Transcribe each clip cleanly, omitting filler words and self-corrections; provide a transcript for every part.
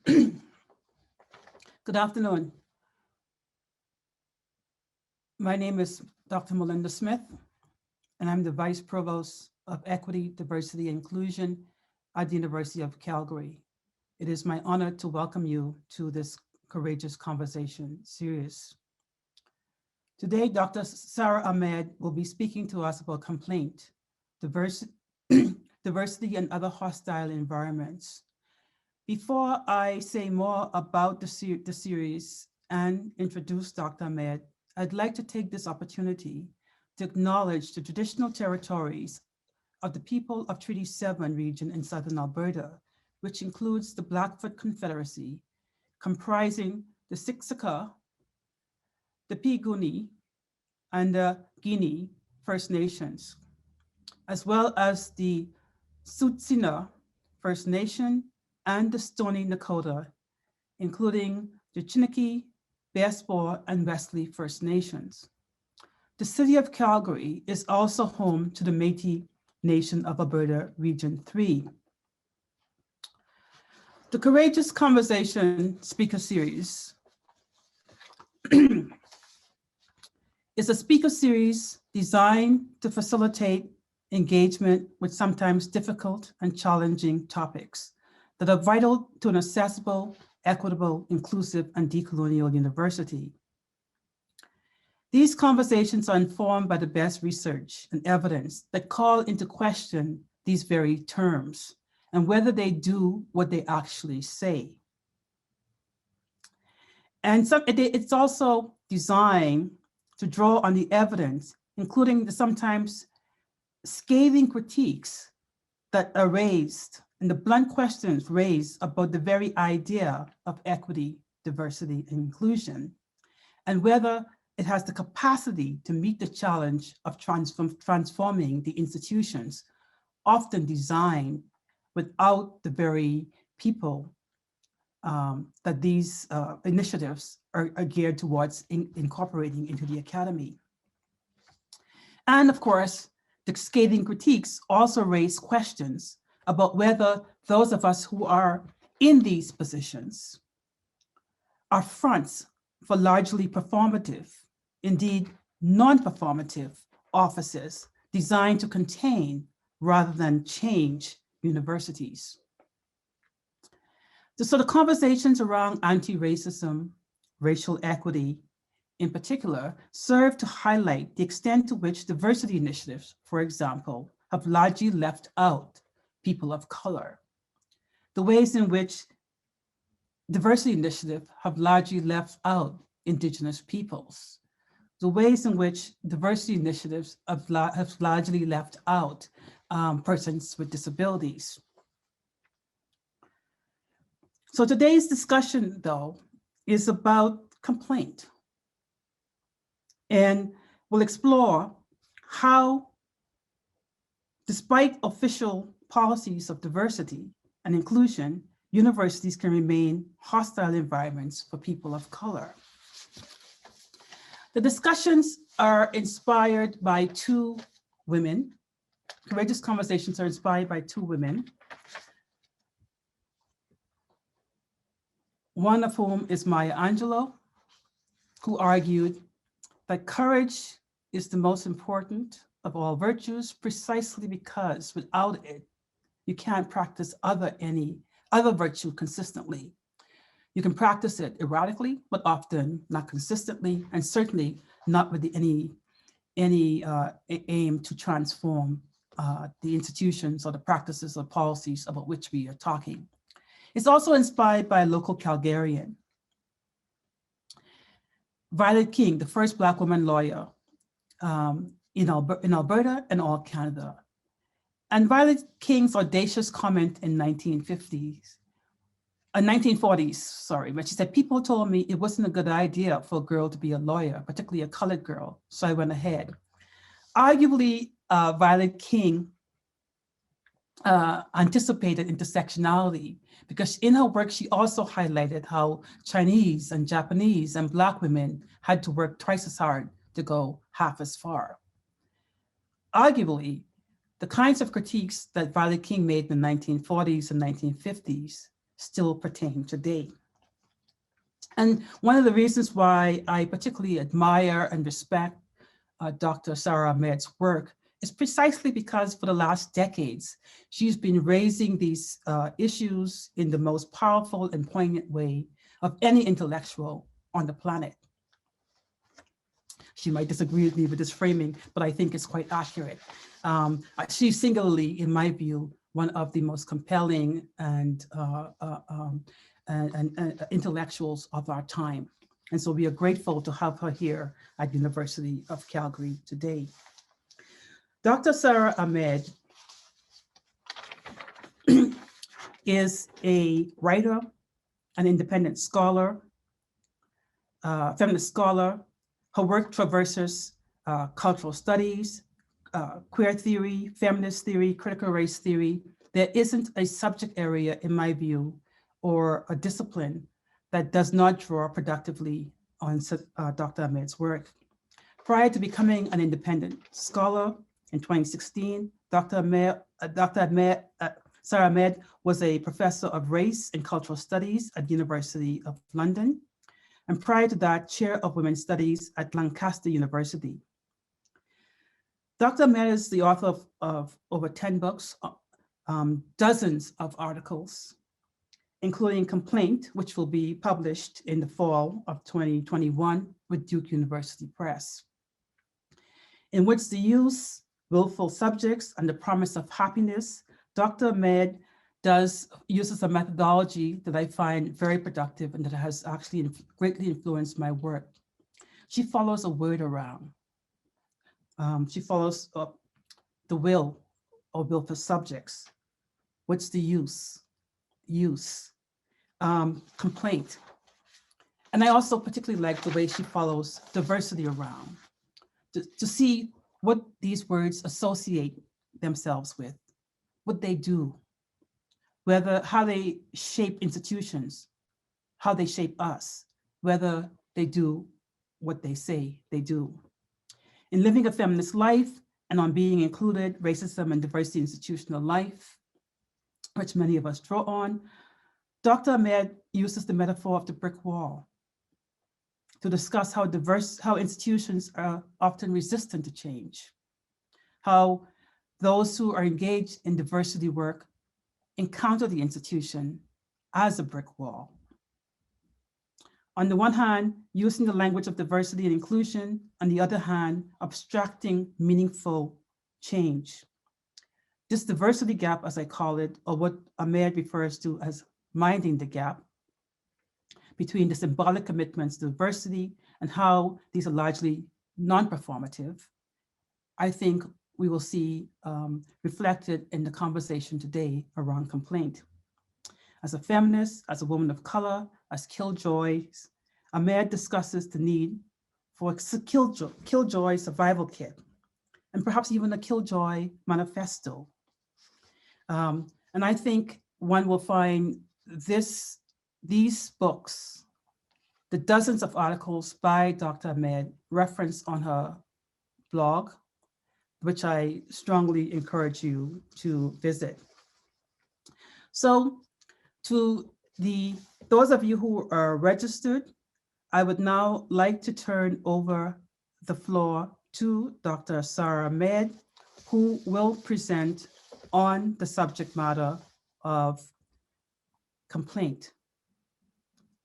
Good afternoon. My name is Dr. Melinda Smith, and I'm the Vice Provost of Equity, Diversity, and Inclusion at the University of Calgary. It is my honor to welcome you to this Courageous Conversation series. Today, Dr. Sarah Ahmed will be speaking to us about complaint, diversity and other hostile environments. Before I say more about the series and introduce Dr. Ahmed, I'd like to take this opportunity to acknowledge the traditional territories of the people of Treaty 7 region in southern Alberta, which includes the Blackfoot Confederacy, comprising the Siksika, the Piikani, and the Guinea First Nations, as well as the Tsuut'ina First Nation and the Stoney Nakoda, including the Chiniki, Bassebaw, and Wesley First Nations. The city of Calgary is also home to the Métis Nation of Alberta Region 3. The Courageous Conversation Speaker Series is a speaker series designed to facilitate engagement with sometimes difficult and challenging topics that are vital to an accessible, equitable, inclusive, and decolonial university. These conversations are informed by the best research and evidence that call into question these very terms and whether they do what they actually say. And so it's also designed to draw on the evidence, including the sometimes scathing critiques that are raised and the blunt questions raised about the very idea of equity, diversity, and inclusion, and whether it has the capacity to meet the challenge of transforming the institutions, often designed without the very people that these initiatives are geared towards incorporating into the academy. And of course, the scathing critiques also raise questions about whether those of us who are in these positions are fronts for largely performative, indeed non-performative offices designed to contain rather than change universities. So the conversations around anti-racism, racial equity, in particular, serve to highlight the extent to which diversity initiatives, for example, have largely left out people of color, the ways in which diversity initiatives have largely left out Indigenous peoples, the ways in which diversity initiatives have largely left out persons with disabilities. So today's discussion, though, is about complaint. And we'll explore how, despite official policies of diversity and inclusion, universities can remain hostile environments for people of color. The discussions are inspired by two women. Courageous Conversations are inspired by two women, one of whom is Maya Angelou, who argued that courage is the most important of all virtues precisely because without it, you can't practice any other virtue consistently. You can practice it erratically, but often not consistently, and certainly not with any aim to transform the institutions or the practices or policies about which we are talking. It's also inspired by a local Calgarian, Violet King, the first Black woman lawyer in Alberta and all Canada. And Violet King's audacious comment in 1940s, when she said, people told me it wasn't a good idea for a girl to be a lawyer, particularly a colored girl, so I went ahead. Arguably, Violet King anticipated intersectionality because in her work, she also highlighted how Chinese and Japanese and Black women had to work twice as hard to go half as far. Arguably, the kinds of critiques that Violet King made in the 1940s and 1950s still pertain today. And one of the reasons why I particularly admire and respect Dr. Sarah Ahmed's work is precisely because for the last decades, she's been raising these issues in the most powerful and poignant way of any intellectual on the planet. She might disagree with me with this framing, but I think it's quite accurate. She's singularly, in my view, one of the most compelling and intellectuals of our time. And so we are grateful to have her here at University of Calgary today. Dr. Sarah Ahmed is a writer, an independent scholar, feminist scholar. Her work traverses cultural studies, queer theory, feminist theory, critical race theory. There isn't a subject area, in my view, or a discipline that does not draw productively on Dr. Ahmed's work. Prior to becoming an independent scholar in 2016, Sarah Ahmed was a professor of race and cultural studies at the University of London, and prior to that, chair of women's studies at Lancaster University. Dr. Ahmed is the author of over 10 books, dozens of articles, including Complaint, which will be published in the fall of 2021 with Duke University Press, in which the use, willful subjects, and the promise of happiness, Dr. Ahmed uses a methodology that I find very productive and that has actually greatly influenced my work. She follows a word around. She follows the will or willful subjects. What's the use? Complaint. And I also particularly like the way she follows diversity around, to see what these words associate themselves with, what they do, how they shape institutions, how they shape us, whether they do what they say they do. In living a feminist life and on being included, racism and diversity institutional life, which many of us draw on, Dr. Ahmed uses the metaphor of the brick wall to discuss how institutions are often resistant to change, how those who are engaged in diversity work encounter the institution as a brick wall. On the one hand, using the language of diversity and inclusion, on the other hand, abstracting meaningful change. This diversity gap, as I call it, or what Ahmed refers to as minding the gap between the symbolic commitments to diversity and how these are largely non-performative, I think we will see reflected in the conversation today around complaint. As a feminist, as a woman of color, as killjoys, Ahmed discusses the need for a killjoy survival kit, and perhaps even a killjoy manifesto. And I think one will find these books, the dozens of articles by Dr. Ahmed referenced on her blog, which I strongly encourage you to visit. So to those of you who are registered, I would now like to turn over the floor to Dr. Sarah Ahmed, who will present on the subject matter of complaint,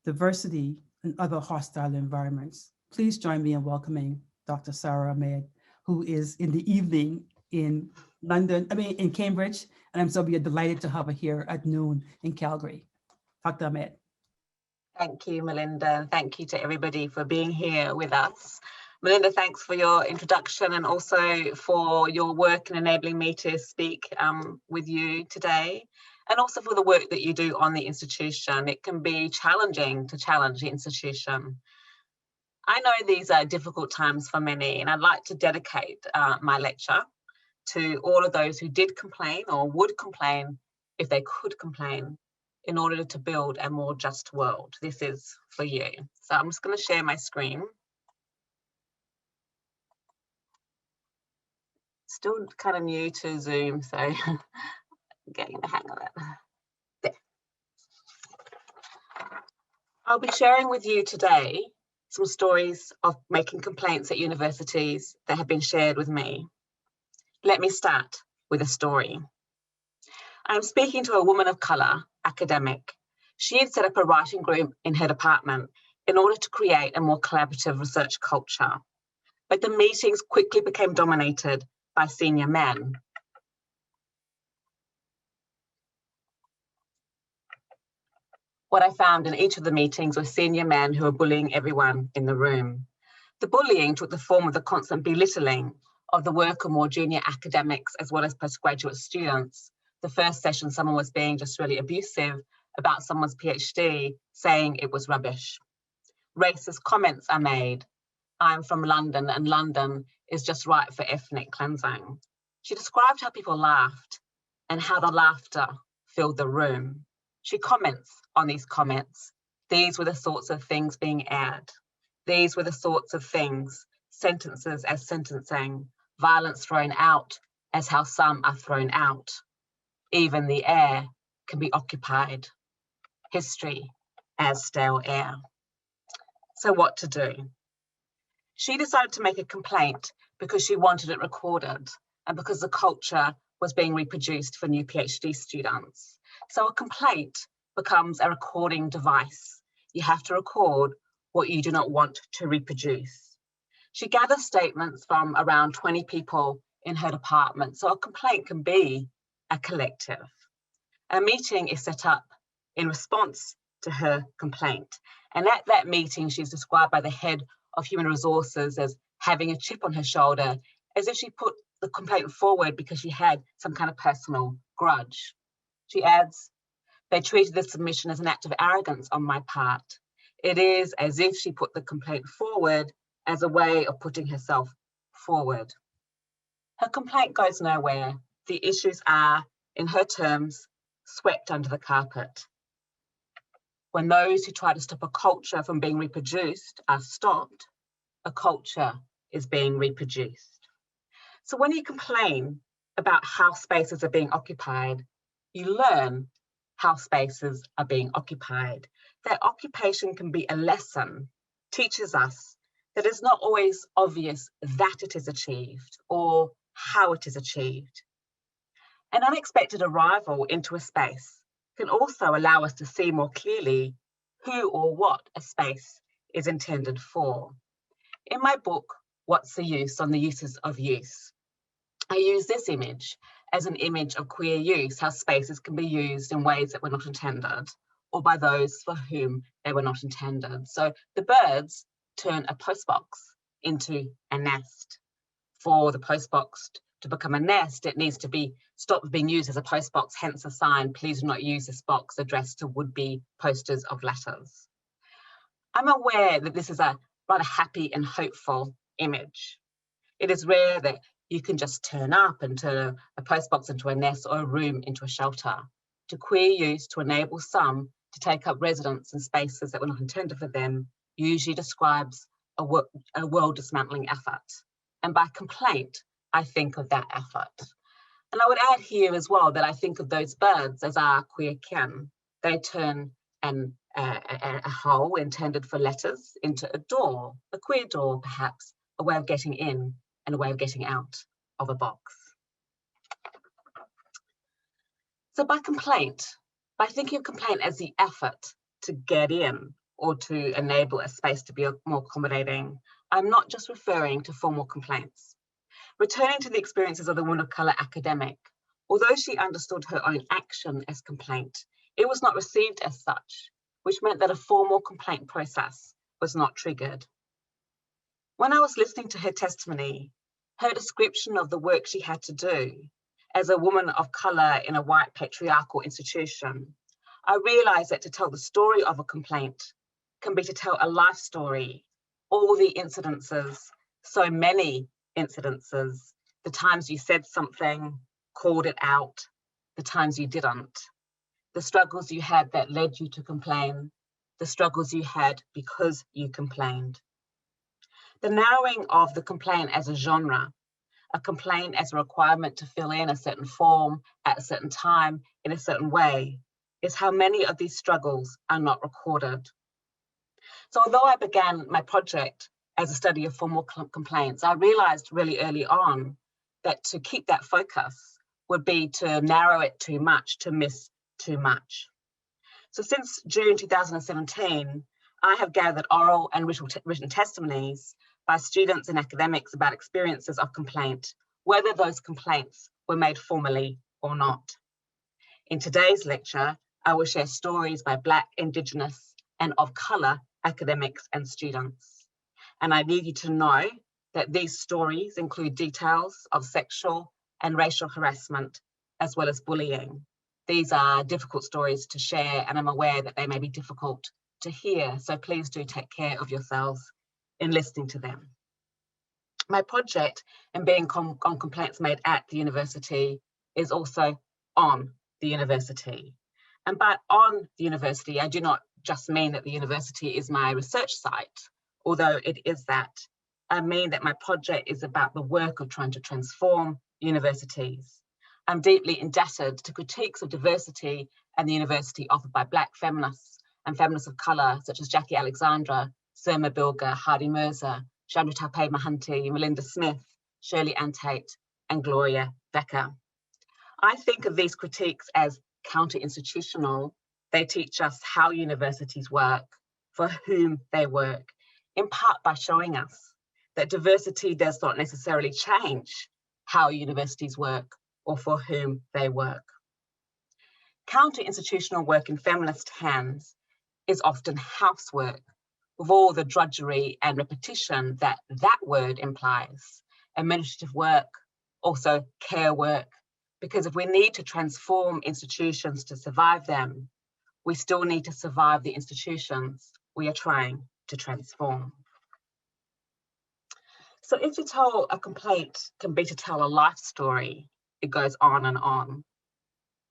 diversity, and other hostile environments. Please join me in welcoming Dr. Sarah Ahmed, who is in the evening in in Cambridge, and I'm so delighted to have her here at noon in Calgary. Dr. Ahmed. Thank you, Melinda, and thank you to everybody for being here with us. Melinda, thanks for your introduction and also for your work in enabling me to speak with you today, and also for the work that you do on the institution. It can be challenging to challenge the institution. I know these are difficult times for many, and I'd like to dedicate my lecture to all of those who did complain or would complain if they could complain in order to build a more just world. This is for you. So I'm just going to share my screen. Still kind of new to Zoom, so getting the hang of it. There. I'll be sharing with you today some stories of making complaints at universities that have been shared with me. Let me start with a story. I'm speaking to a woman of colour, academic. She had set up a writing group in her department in order to create a more collaborative research culture. But the meetings quickly became dominated by senior men. What I found in each of the meetings were senior men who were bullying everyone in the room. The bullying took the form of the constant belittling of the work of more junior academics as well as postgraduate students. The first session, someone was being just really abusive about someone's PhD, saying it was rubbish. Racist comments are made. I'm from London and London is just right for ethnic cleansing. She described how people laughed and how the laughter filled the room. She comments on these comments. These were the sorts of things being aired. These were the sorts of things, sentences as sentencing, violence thrown out as how some are thrown out. Even the air can be occupied. History as stale air. So what to do? She decided to make a complaint because she wanted it recorded and because the culture was being reproduced for new PhD students. So a complaint becomes a recording device. You have to record what you do not want to reproduce. She gathers statements from around 20 people in her department, so a complaint can be a collective. A meeting is set up in response to her complaint. And at that meeting, she's described by the head of human resources as having a chip on her shoulder, as if she put the complaint forward because she had some kind of personal grudge. She adds, "They treated the submission as an act of arrogance on my part. It is as if she put the complaint forward as a way of putting herself forward." Her complaint goes nowhere. The issues are, in her terms, swept under the carpet. When those who try to stop a culture from being reproduced are stopped, a culture is being reproduced. So when you complain about how spaces are being occupied, you learn how spaces are being occupied. That occupation can be a lesson, teaches us that it's not always obvious that it is achieved or how it is achieved. An unexpected arrival into a space can also allow us to see more clearly who or what a space is intended for. In my book, What's the Use on the Uses of Use, I use this image as an image of queer use, how spaces can be used in ways that were not intended or by those for whom they were not intended. So the birds turn a postbox into a nest. For the postbox to become a nest, it needs to be stopped being used as a postbox, hence a sign, "Please do not use this box," addressed to would-be posters of letters. I'm aware that this is a rather happy and hopeful image. It is rare that you can just turn up and turn a postbox into a nest or a room into a shelter. To queer use, to enable some to take up residence in spaces that were not intended for them, usually describes a world dismantling effort. And by complaint, I think of that effort. And I would add here as well that I think of those birds as our queer kin. They turn a hole intended for letters into a door, a queer door perhaps, a way of getting in and a way of getting out of a box. So by complaint, by thinking of complaint as the effort to get in or to enable a space to be more accommodating, I'm not just referring to formal complaints. Returning to the experiences of the woman of colour academic, although she understood her own action as complaint, it was not received as such, which meant that a formal complaint process was not triggered. When I was listening to her testimony, her description of the work she had to do as a woman of colour in a white patriarchal institution, I realised that to tell the story of a complaint can be to tell a life story, all the incidences, so many incidences, the times you said something, called it out, the times you didn't, the struggles you had that led you to complain, the struggles you had because you complained. The narrowing of the complaint as a genre, a complaint as a requirement to fill in a certain form at a certain time in a certain way, is how many of these struggles are not recorded. So although I began my project as a study of formal complaints, I realized really early on that to keep that focus would be to narrow it too much, to miss too much. So since June 2017, I have gathered oral and written testimonies by students and academics about experiences of complaint, whether those complaints were made formally or not. In today's lecture, I will share stories by Black, Indigenous, and of colour academics and students. And I need you to know that these stories include details of sexual and racial harassment, as well as bullying. These are difficult stories to share, and I'm aware that they may be difficult to hear, so please do take care of yourselves in listening to them. My project in being on complaints made at the university is also on the university. And by on the university, I do not just mean that the university is my research site, although it is that. I mean that my project is about the work of trying to transform universities. I'm deeply indebted to critiques of diversity and the university offered by Black feminists and feminists of colour, such as Jackie Alexandra, Surma Bilger, Hardy Mirza, Chandra Tape Mahanti, Melinda Smith, Shirley Ann Tate, and Gloria Becker. I think of these critiques as counter-institutional. They teach us how universities work, for whom they work, in part by showing us that diversity does not necessarily change how universities work or for whom they work. Counter-institutional work in feminist hands is often housework, with all the drudgery and repetition that that word implies. Administrative work, also care work, because if we need to transform institutions to survive them, we still need to survive the institutions we are trying to transform. So if to tell a complaint can be to tell a life story, it goes on and on.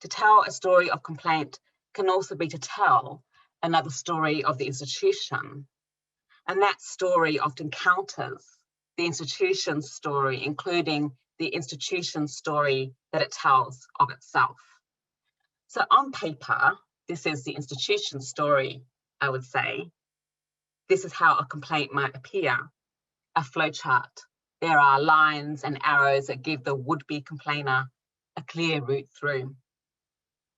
To tell a story of complaint can also be to tell another story of the institution. And that story often counters the institution's story, including the institution's story that it tells of itself. So on paper, this is the institution's story, I would say. This is how a complaint might appear, a flowchart. There are lines and arrows that give the would-be complainer a clear route through.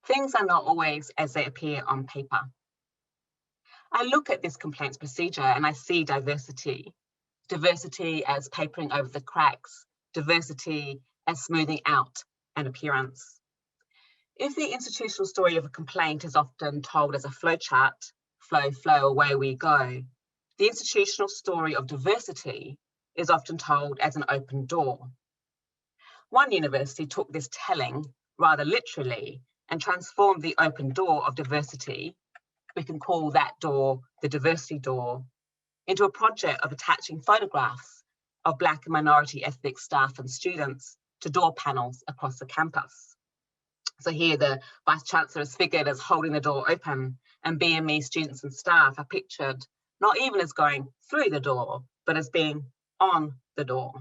Things are not always as they appear on paper. I look at this complaints procedure and I see diversity. Diversity as papering over the cracks, diversity as smoothing out an appearance. If the institutional story of a complaint is often told as a flowchart, flow, flow, away we go, the institutional story of diversity is often told as an open door. One university took this telling rather literally and transformed the open door of diversity, we can call that door the diversity door, into a project of attaching photographs of Black and minority ethnic staff and students to door panels across the campus. So here the Vice Chancellor is figured as holding the door open, and BME students and staff are pictured not even as going through the door, but as being on the door.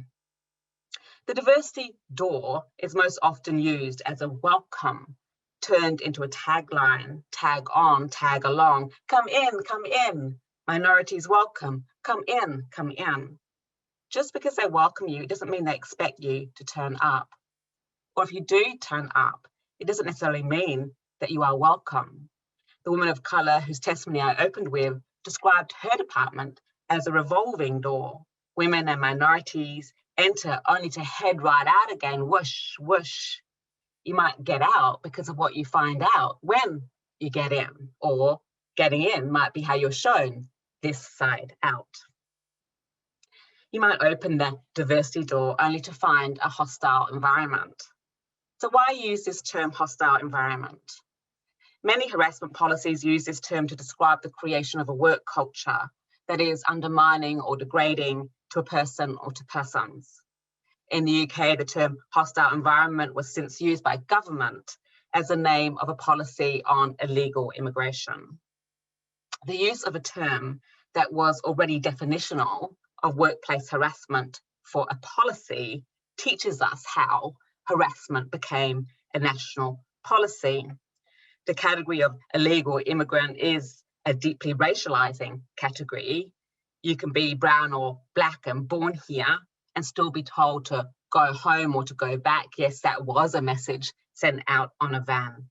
The diversity door is most often used as a welcome, turned into a tagline, tag on, tag along, come in, minorities welcome, come in. Just because they welcome you, it doesn't mean they expect you to turn up. Or if you do turn up, it doesn't necessarily mean that you are welcome. The woman of colour whose testimony I opened with described her department as a revolving door. Women and minorities enter only to head right out again, whoosh, whoosh. You might get out because of what you find out when you get in, or getting in might be how you're shown this side out. You might open the diversity door only to find a hostile environment. So why use this term hostile environment? Many harassment policies use this term to describe the creation of a work culture that is undermining or degrading to a person or to persons. In the UK, the term hostile environment was since used by government as the name of a policy on illegal immigration. The use of a term that was already definitional of workplace harassment for a policy teaches us how harassment became a national policy. The category of illegal immigrant is a deeply racializing category. You can be brown or black and born here and still be told to go home or to go back. Yes, that was a message sent out on a van.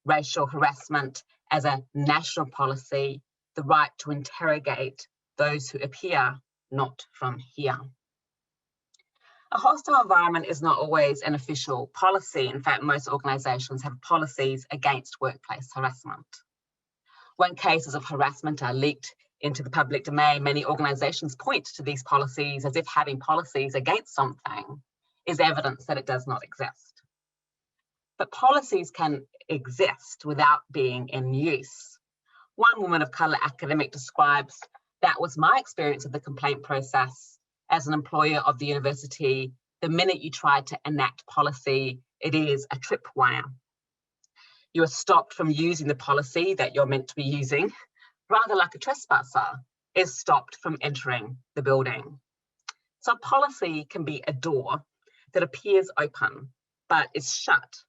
Racial harassment as a national policy, the right to interrogate those who appear not from here. A hostile environment is not always an official policy. In fact, most organisations have policies against workplace harassment. When cases of harassment are leaked into the public domain, many organisations point to these policies as if having policies against something is evidence that it does not exist. But policies can exist without being in use. One woman of colour academic describes, "That was my experience of the complaint process. As an employer of the university, the minute you try to enact policy, it is a tripwire. You are stopped from using the policy that you're meant to be using, rather like a trespasser is stopped from entering the building." So policy can be a door that appears open, but is shut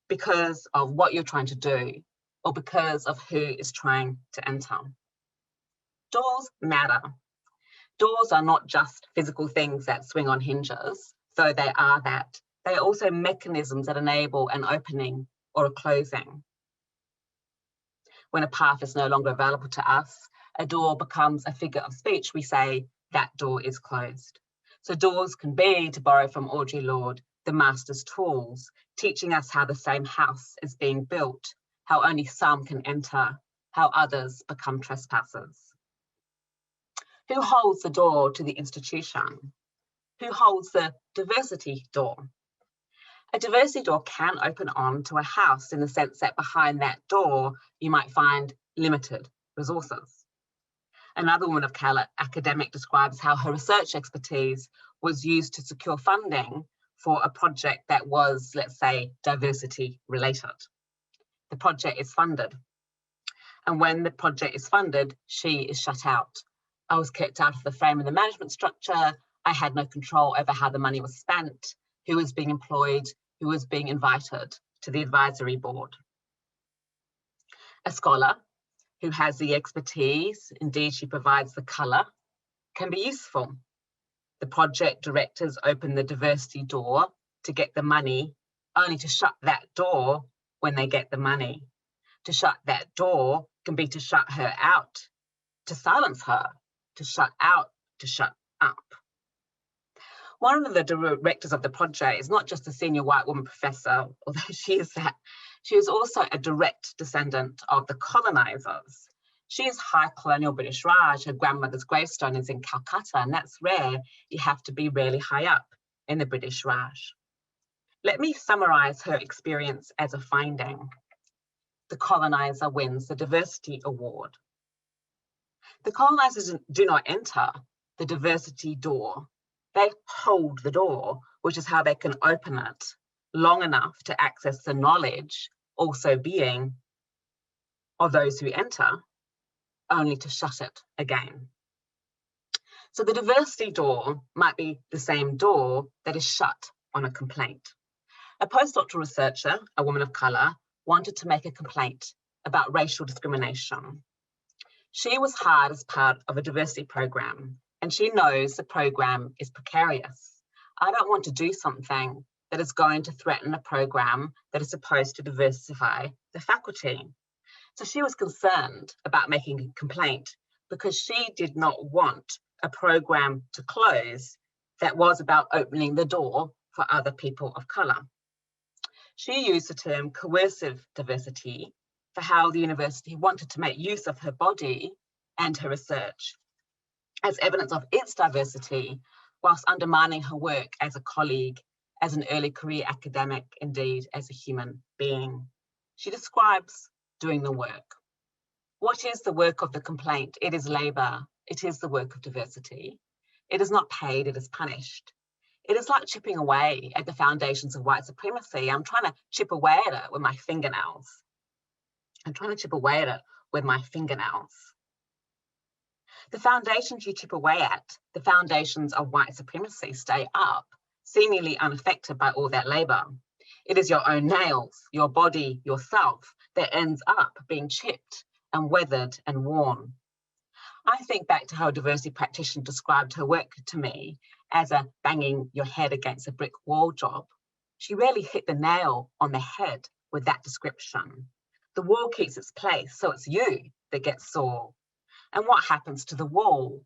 because of what you're trying to do or because of who is trying to enter. Doors matter. Doors are not just physical things that swing on hinges, though they are that. They are also mechanisms that enable an opening or a closing. When a path is no longer available to us, a door becomes a figure of speech. We say, "That door is closed." So doors can be, to borrow from Audre Lorde, the master's tools, teaching us how the same house is being built, how only some can enter, how others become trespassers. Who holds the door to the institution? Who holds the diversity door? A diversity door can open on to a house in the sense that behind that door, you might find limited resources. Another woman of colour academic describes how her research expertise was used to secure funding for a project that was, let's say, diversity related. The project is funded. And when the project is funded, she is shut out. "I was kicked out of the frame of the management structure. I had no control over how the money was spent, who was being employed, who was being invited to the advisory board." A scholar who has the expertise, indeed she provides the colour, can be useful. The project directors open the diversity door to get the money, only to shut that door when they get the money. To shut that door can be to shut her out, to silence her, to shut out, to shut up. One of the directors of the project is not just a senior white woman professor, although she is that. She is also a direct descendant of the colonisers. She is high colonial British Raj. Her grandmother's gravestone is in Calcutta, and that's rare. You have to be really high up in the British Raj. Let me summarise her experience as a finding. The coloniser wins the diversity award. The colonisers do not enter the diversity door. They hold the door, which is how they can open it long enough to access the knowledge, also being of those who enter, only to shut it again. So the diversity door might be the same door that is shut on a complaint. A postdoctoral researcher, a woman of colour, wanted to make a complaint about racial discrimination. She was hired as part of a diversity program, and she knows the program is precarious. I don't want to do something that is going to threaten a program that is supposed to diversify the faculty. So she was concerned about making a complaint because she did not want a program to close that was about opening the door for other people of colour. She used the term coercive diversity for how the university wanted to make use of her body and her research as evidence of its diversity, whilst undermining her work as a colleague, as an early career academic, indeed as a human being. She describes doing the work. What is the work of the complaint? It is labour. It is the work of diversity. It is not paid, it is punished. It is like chipping away at the foundations of white supremacy. I'm trying to chip away at it with my fingernails. I'm trying to chip away at it with my fingernails. The foundations you chip away at, the foundations of white supremacy, stay up, seemingly unaffected by all that labour. It is your own nails, your body, yourself, that ends up being chipped and weathered and worn. I think back to how a diversity practitioner described her work to me as a banging your head against a brick wall job. She really hit the nail on the head with that description. The wall keeps its place, so it's you that gets sore. And what happens to the wall?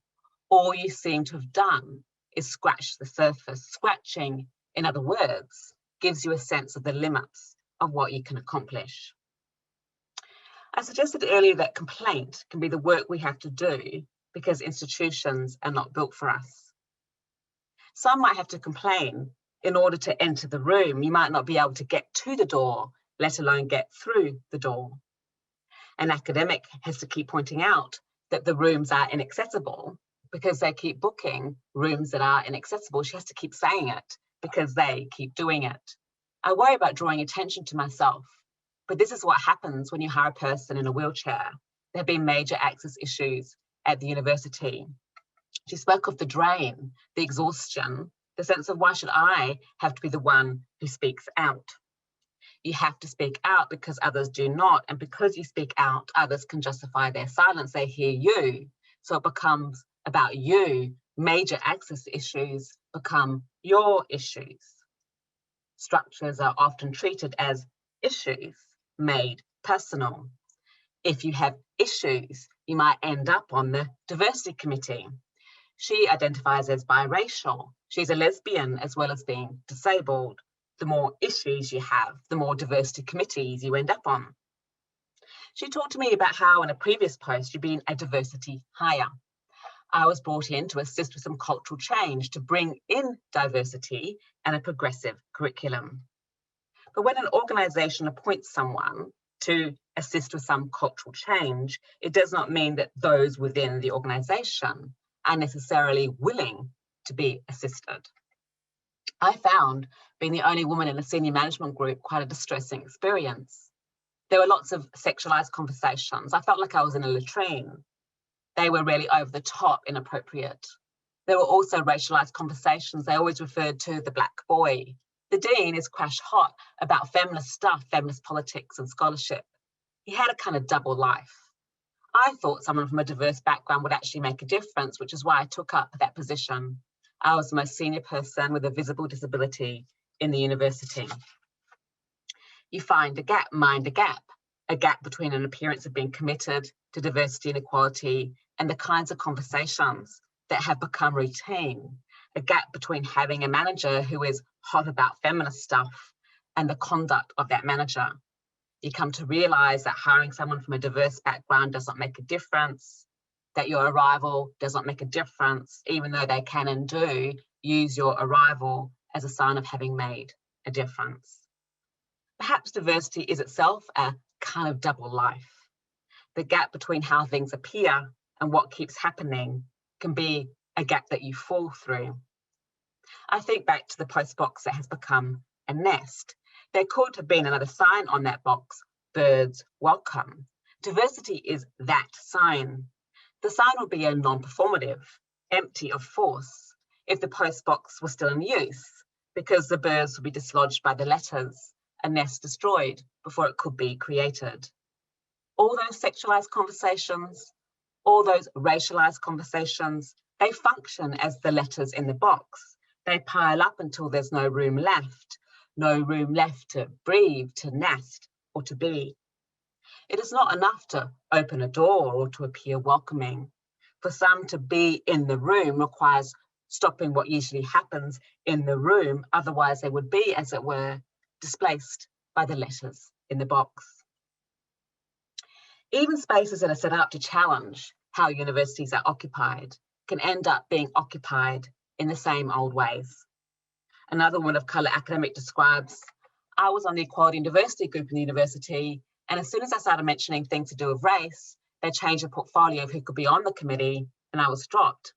All you seem to have done is scratch the surface. Scratching, in other words, gives you a sense of the limits of what you can accomplish. I suggested earlier that complaint can be the work we have to do because institutions are not built for us. Some might have to complain in order to enter the room. You might not be able to get to the door, let alone get through the door. An academic has to keep pointing out that the rooms are inaccessible because they keep booking rooms that are inaccessible. She has to keep saying it because they keep doing it. I worry about drawing attention to myself, but this is what happens when you hire a person in a wheelchair. There have been major access issues at the university. She spoke of the drain, the exhaustion, the sense of why should I have to be the one who speaks out? You have to speak out because others do not. And because you speak out, others can justify their silence. They hear you. So it becomes about you. Major access issues become your issues. Structures are often treated as issues made personal. If you have issues, you might end up on the diversity committee. She identifies as biracial. She's a lesbian as well as being disabled. The more issues you have, the more diversity committees you end up on. She talked to me about how in a previous post you'd been a diversity hire. I was brought in to assist with some cultural change to bring in diversity and a progressive curriculum. But when an organisation appoints someone to assist with some cultural change, it does not mean that those within the organisation are necessarily willing to be assisted. I found being the only woman in a senior management group quite a distressing experience. There were lots of sexualised conversations. I felt like I was in a latrine. They were really over the top, inappropriate. There were also racialised conversations. They always referred to the black boy. The dean is crash hot about feminist stuff, feminist politics and scholarship. He had a kind of double life. I thought someone from a diverse background would actually make a difference, which is why I took up that position. I was the most senior person with a visible disability in the university. You find a gap, mind a gap between an appearance of being committed to diversity and equality and the kinds of conversations that have become routine, a gap between having a manager who is hot about feminist stuff and the conduct of that manager. You come to realise that hiring someone from a diverse background does not make a difference, that your arrival does not make a difference, even though they can and do use your arrival as a sign of having made a difference. Perhaps diversity is itself a kind of double life. The gap between how things appear and what keeps happening can be a gap that you fall through. I think back to the post box that has become a nest. There could have been another sign on that box, birds welcome. Diversity is that sign. The sign would be a non-performative, empty of force, if the post box was still in use, because the birds would be dislodged by the letters, a nest destroyed before it could be created. All those sexualized conversations, all those racialized conversations, they function as the letters in the box. They pile up until there's no room left to breathe, to nest, or to be. It is not enough to open a door or to appear welcoming. For some to be in the room requires stopping what usually happens in the room, otherwise they would be, as it were, displaced by the letters in the box. Even spaces that are set up to challenge how universities are occupied can end up being occupied in the same old ways. Another woman of colour academic describes, I was on the equality and diversity group in the university, and as soon as I started mentioning things to do with race, they changed the portfolio of who could be on the committee, and I was dropped.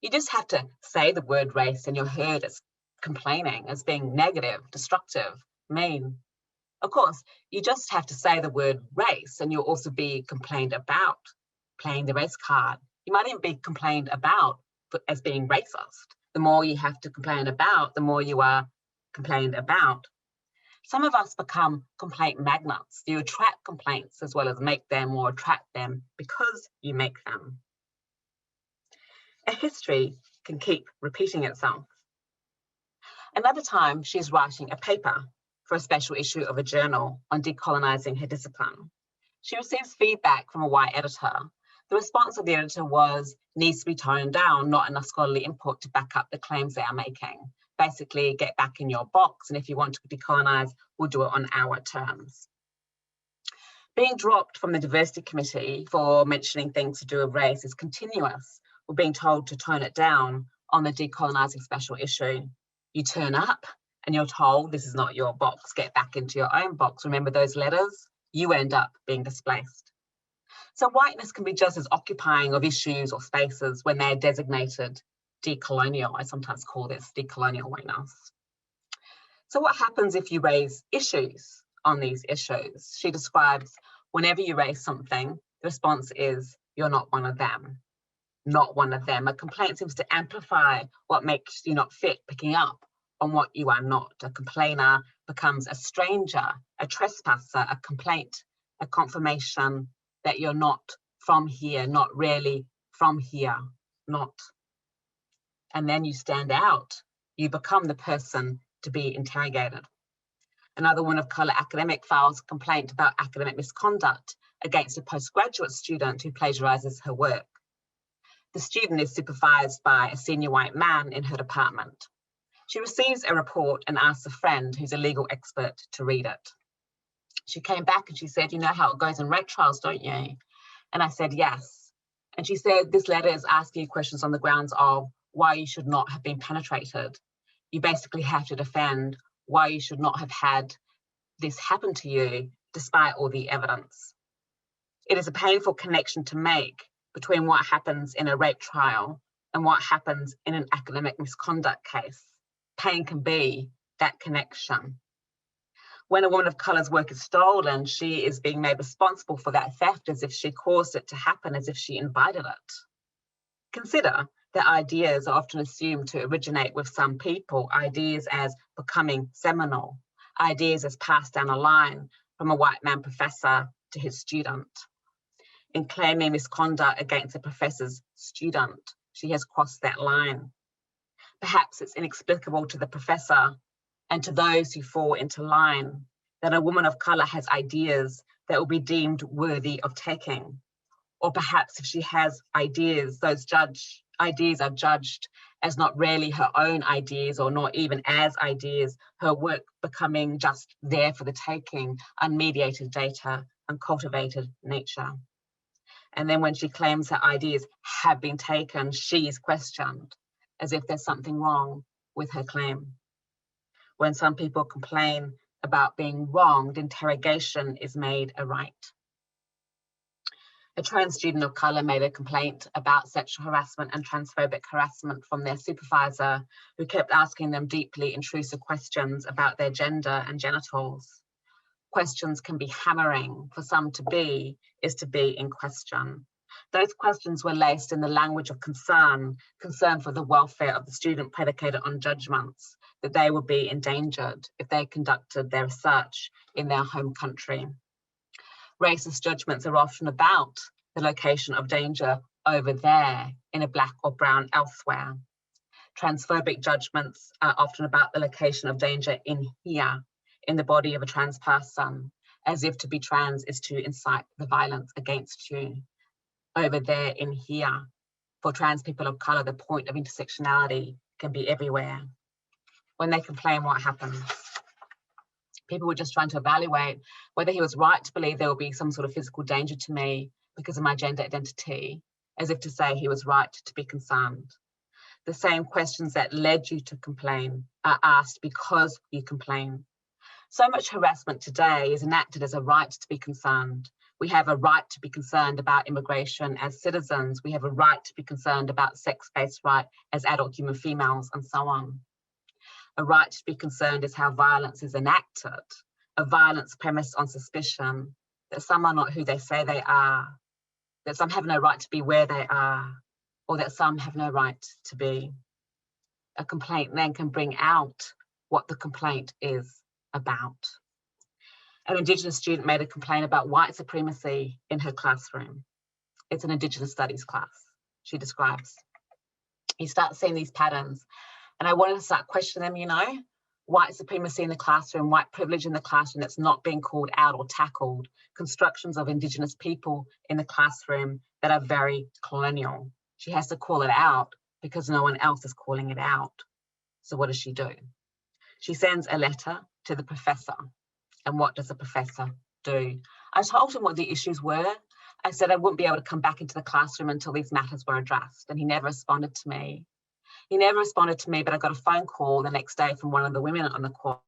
You just have to say the word race and you're heard as complaining, as being negative, destructive, mean. Of course, you just have to say the word race and you'll also be complained about, playing the race card. You might even be complained about as being racist. The more you have to complain about, the more you are complained about. Some of us become complaint magnets. You attract complaints as well as make them or attract them because you make them. A history can keep repeating itself. Another time, she's writing a paper for a special issue of a journal on decolonizing her discipline. She receives feedback from a white editor. The response of the editor was, needs to be toned down, not enough scholarly input to back up the claims they are making. Basically, get back in your box, and if you want to decolonize, we'll do it on our terms. Being dropped from the diversity committee for mentioning things to do with race is continuous. We're being told to tone it down on the decolonizing special issue. You turn up and you're told this is not your box, get back into your own box. Remember those letters? You end up being displaced. So whiteness can be just as occupying of issues or spaces when they're designated decolonial. I sometimes call this decolonial whiteness. So what happens if you raise issues on these issues? She describes whenever you raise something, the response is, you're not one of them. Not one of them. A complaint seems to amplify what makes you not fit, picking up on what you are not. A complainer becomes a stranger, a trespasser, a complaint, a confirmation that you're not from here, not really from here, not. And then you stand out. You become the person to be interrogated. Another woman of colour academic files a complaint about academic misconduct against a postgraduate student who plagiarises her work. The student is supervised by a senior white man in her department. She receives a report and asks a friend who's a legal expert to read it. She came back and she said, you know how it goes in rape trials, don't you? And I said, yes. And she said, this letter is asking you questions on the grounds of why you should not have been penetrated. You basically have to defend why you should not have had this happen to you despite all the evidence. It is a painful connection to make between what happens in a rape trial and what happens in an academic misconduct case. Pain can be that connection. When a woman of colour's work is stolen, she is being made responsible for that theft as if she caused it to happen, as if she invited it. Consider that ideas are often assumed to originate with some people, ideas as becoming seminal, ideas as passed down a line from a white man professor to his student. In claiming misconduct against a professor's student, she has crossed that line. Perhaps it's inexplicable to the professor and to those who fall into line that a woman of colour has ideas that will be deemed worthy of taking. Or perhaps if she has ideas, those ideas are judged as not really her own ideas or not even as ideas, her work becoming just there for the taking, unmediated data, uncultivated nature. And then when she claims her ideas have been taken, she's questioned as if there's something wrong with her claim. When some people complain about being wronged, interrogation is made a right. A trans student of colour made a complaint about sexual harassment and transphobic harassment from their supervisor, who kept asking them deeply intrusive questions about their gender and genitals. Questions can be hammering. For some to be is to be in question. Those questions were laced in the language of concern for the welfare of the student, predicated on judgments that they would be endangered if they conducted their research in their home country. Racist judgments are often about the location of danger over there in a black or brown elsewhere. Transphobic judgments are often about the location of danger in here, in the body of a trans person, as if to be trans is to incite the violence against you. Over there in here, for trans people of colour, the point of intersectionality can be everywhere. When they complain, what happens? People were just trying to evaluate whether he was right to believe there will be some sort of physical danger to me because of my gender identity, as if to say he was right to be concerned. The same questions that led you to complain are asked because you complain. So much harassment today is enacted as a right to be concerned. We have a right to be concerned about immigration as citizens. We have a right to be concerned about sex-based right as adult human females, and so on. A right to be concerned is how violence is enacted, a violence premised on suspicion that some are not who they say they are, that some have no right to be where they are, or that some have no right to be. A complaint then can bring out what the complaint is. about. An Indigenous student made a complaint about white supremacy in her classroom. It's an Indigenous studies class, she describes. You start seeing these patterns, and I wanted to start questioning them, white supremacy in the classroom, white privilege in the classroom that's not being called out or tackled, constructions of Indigenous people in the classroom that are very colonial. She has to call it out because no one else is calling it out. So what does she do? She sends a letter to the professor. And what does the professor do? I told him what the issues were. I said I wouldn't be able to come back into the classroom until these matters were addressed, and he never responded to me. He never responded to me, but I got a phone call the next day from one of the women on the course.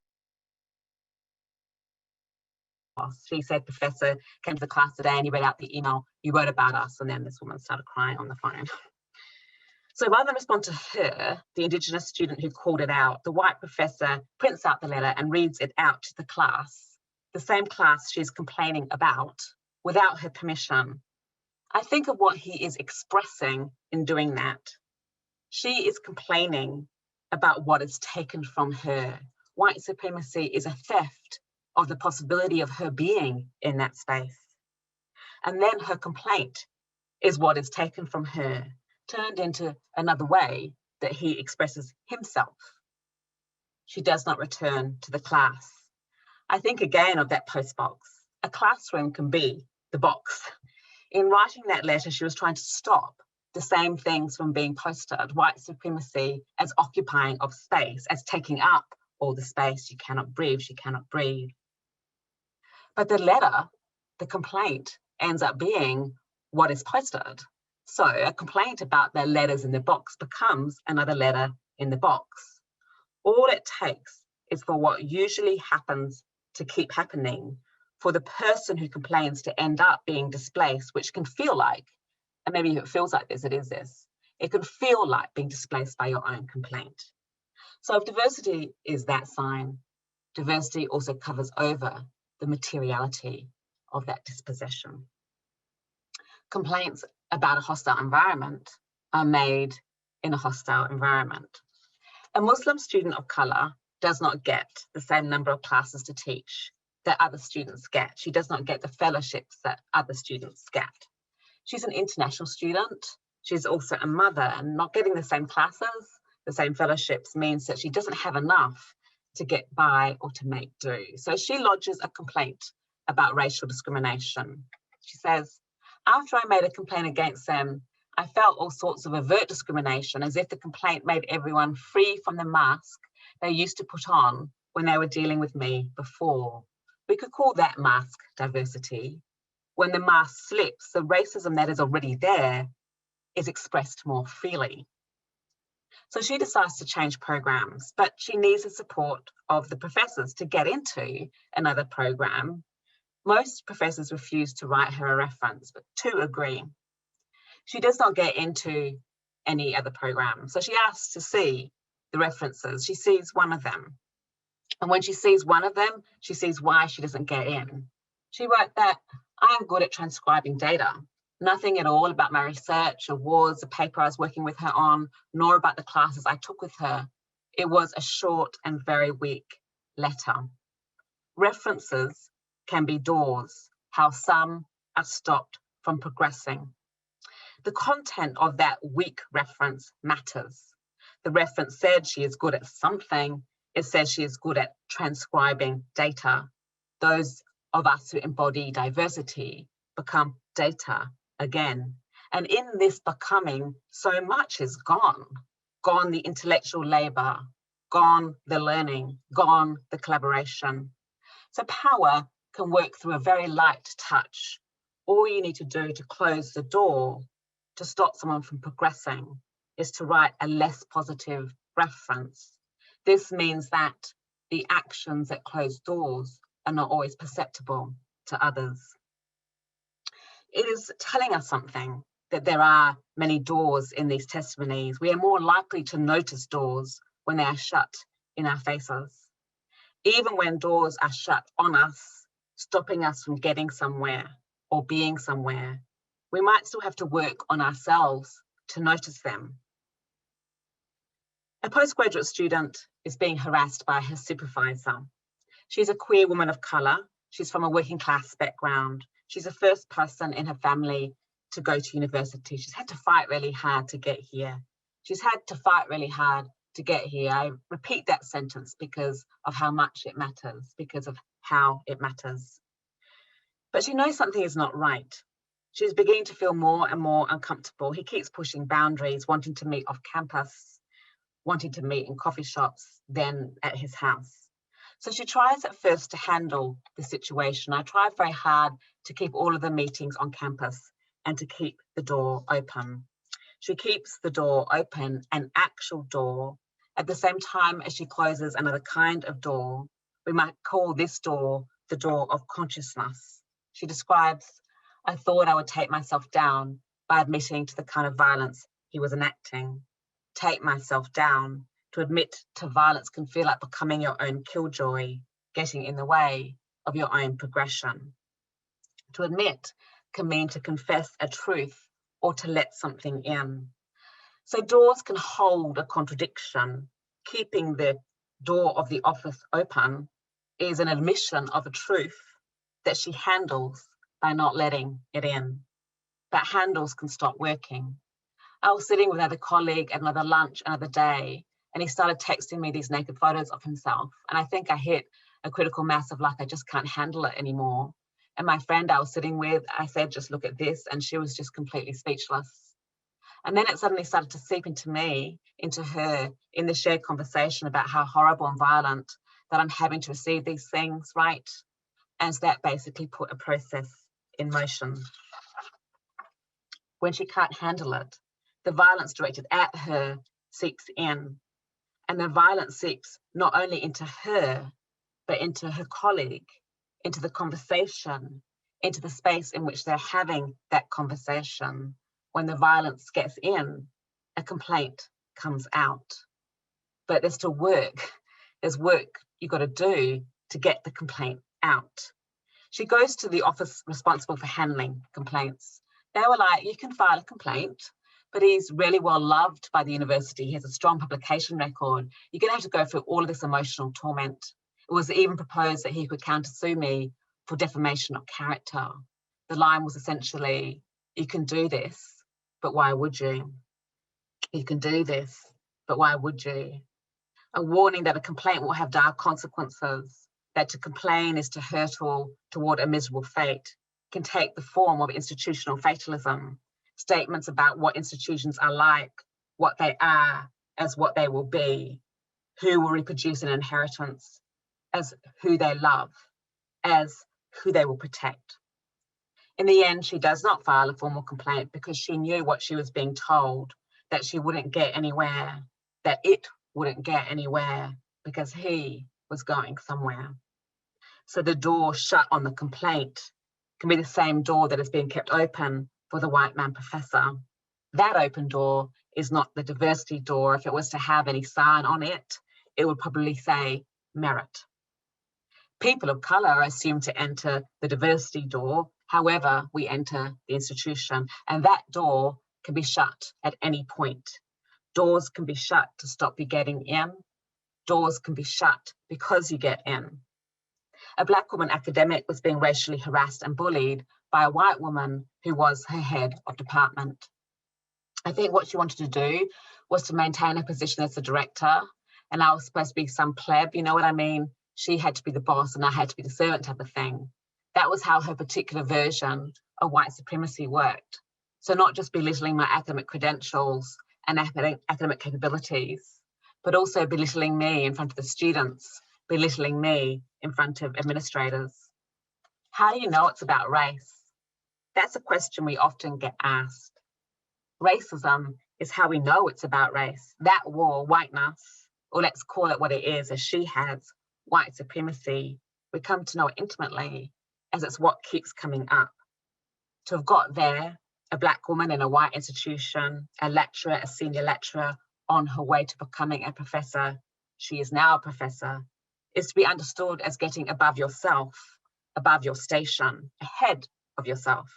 She said, Professor came to the class today and he read out the email you wrote about us, and then this woman started crying on the phone. So rather than respond to her, the Indigenous student who called it out, the white professor prints out the letter and reads it out to the class, the same class she's complaining about, without her permission. I think of what he is expressing in doing that. She is complaining about what is taken from her. White supremacy is a theft of the possibility of her being in that space. And then her complaint is what is taken from her, turned into another way that he expresses himself. She does not return to the class. I think again of that post box. A classroom can be the box. In writing that letter, she was trying to stop the same things from being posted. White supremacy as occupying of space, as taking up all the space. You cannot breathe, she cannot breathe. But the letter, the complaint, ends up being what is posted. So a complaint about the letters in the box becomes another letter in the box. All it takes is for what usually happens to keep happening, for the person who complains to end up being displaced, which can feel like, and maybe if it feels like this, it is this, it can feel like being displaced by your own complaint. So if diversity is that sign, diversity also covers over the materiality of that dispossession. Complaints about a hostile environment are made in a hostile environment. A Muslim student of colour does not get the same number of classes to teach that other students get. She does not get the fellowships that other students get. She's an international student. She's also a mother, and not getting the same classes, the same fellowships means that she doesn't have enough to get by or to make do. So she lodges a complaint about racial discrimination. She says, after I made a complaint against them, I felt all sorts of overt discrimination, as if the complaint made everyone free from the mask they used to put on when they were dealing with me before. We could call that mask diversity. When the mask slips, the racism that is already there is expressed more freely. So she decides to change programs, but she needs the support of the professors to get into another program. Most professors refuse to write her a reference, but two agree. She does not get into any other program. So she asks to see the references. She sees one of them. And when she sees one of them, she sees why she doesn't get in. She wrote that, I am good at transcribing data. Nothing at all about my research, awards, the paper I was working with her on, nor about the classes I took with her. It was a short and very weak letter. References can be doors, how some are stopped from progressing. The content of that weak reference matters. The reference said she is good at something. It says she is good at transcribing data. Those of us who embody diversity become data again. And in this becoming, so much is gone. Gone the intellectual labor, gone the learning, gone the collaboration. So power can work through a very light touch. All you need to do to close the door to stop someone from progressing is to write a less positive reference. This means that the actions that close doors are not always perceptible to others. It is telling us something that there are many doors in these testimonies. We are more likely to notice doors when they are shut in our faces. Even when doors are shut on us, stopping us from getting somewhere or being somewhere, we might still have to work on ourselves to notice them. A postgraduate student is being harassed by her supervisor. She's a queer woman of colour. She's from a working class background. She's the first person in her family to go to university. She's had to fight really hard to get here. She's had to fight really hard to get here. I repeat that sentence because of how much it matters, because of how it matters. But she knows something is not right. She's beginning to feel more and more uncomfortable. He keeps pushing boundaries, wanting to meet off campus, wanting to meet in coffee shops, then at his house. So she tries at first to handle the situation. I tried very hard to keep all of the meetings on campus and to keep the door open. She keeps the door open, an actual door, at the same time as she closes another kind of door. We might call this door the door of consciousness. She describes, I thought I would take myself down by admitting to the kind of violence he was enacting. Take myself down. To admit to violence can feel like becoming your own killjoy, getting in the way of your own progression. To admit can mean to confess a truth or to let something in. So doors can hold a contradiction. Keeping the door of the office open is an admission of a truth that she handles by not letting it in. But handles can stop working. I was sitting with another colleague at another lunch another day, and he started texting me these naked photos of himself. And I think I hit a critical mass of like, I just can't handle it anymore. And my friend I was sitting with, I said, just look at this. And she was just completely speechless. And then it suddenly started to seep into me, into her, in the shared conversation about how horrible and violent that I'm having to receive these things, right? And so that basically put a process in motion. When she can't handle it, the violence directed at her seeps in. And the violence seeps not only into her, but into her colleague, into the conversation, into the space in which they're having that conversation. When the violence gets in, a complaint comes out. But there's still work. There's work you've got to do to get the complaint out. She goes to the office responsible for handling complaints. They were like, you can file a complaint, but he's really well loved by the university. He has a strong publication record. You're going to have to go through all of this emotional torment. It was even proposed that he could countersue me for defamation of character. The line was essentially, you can do this, but why would you? You can do this, but why would you? A warning that a complaint will have dire consequences, that to complain is to hurtle toward a miserable fate, can take the form of institutional fatalism. Statements about what institutions are like, what they are, as what they will be, who will reproduce an inheritance, as who they love, as who they will protect. In the end, she does not file a formal complaint because she knew what she was being told, that she wouldn't get anywhere, that it wouldn't get anywhere because he was going somewhere. So the door shut on the complaint can be the same door that is being kept open for the white man professor. That open door is not the diversity door. If it was to have any sign on it, it would probably say merit. People of colour are assumed to enter the diversity door. However, we enter the institution, and that door can be shut at any point. Doors can be shut to stop you getting in. Doors can be shut because you get in. A Black woman academic was being racially harassed and bullied by a white woman who was her head of department. I think what she wanted to do was to maintain her position as the director, and I was supposed to be some pleb, you know what I mean? She had to be the boss and I had to be the servant type of thing. That was how her particular version of white supremacy worked. So not just belittling my academic credentials and academic capabilities, but also belittling me in front of the students, belittling me in front of administrators. How do you know it's about race? That's a question we often get asked. Racism is how we know it's about race. That war, whiteness, or let's call it what it is, as she has, white supremacy, we come to know it intimately as it's what keeps coming up. To have got there, a Black woman in a white institution, a lecturer, a senior lecturer, on her way to becoming a professor, she is now a professor, is to be understood as getting above yourself, above your station, ahead of yourself.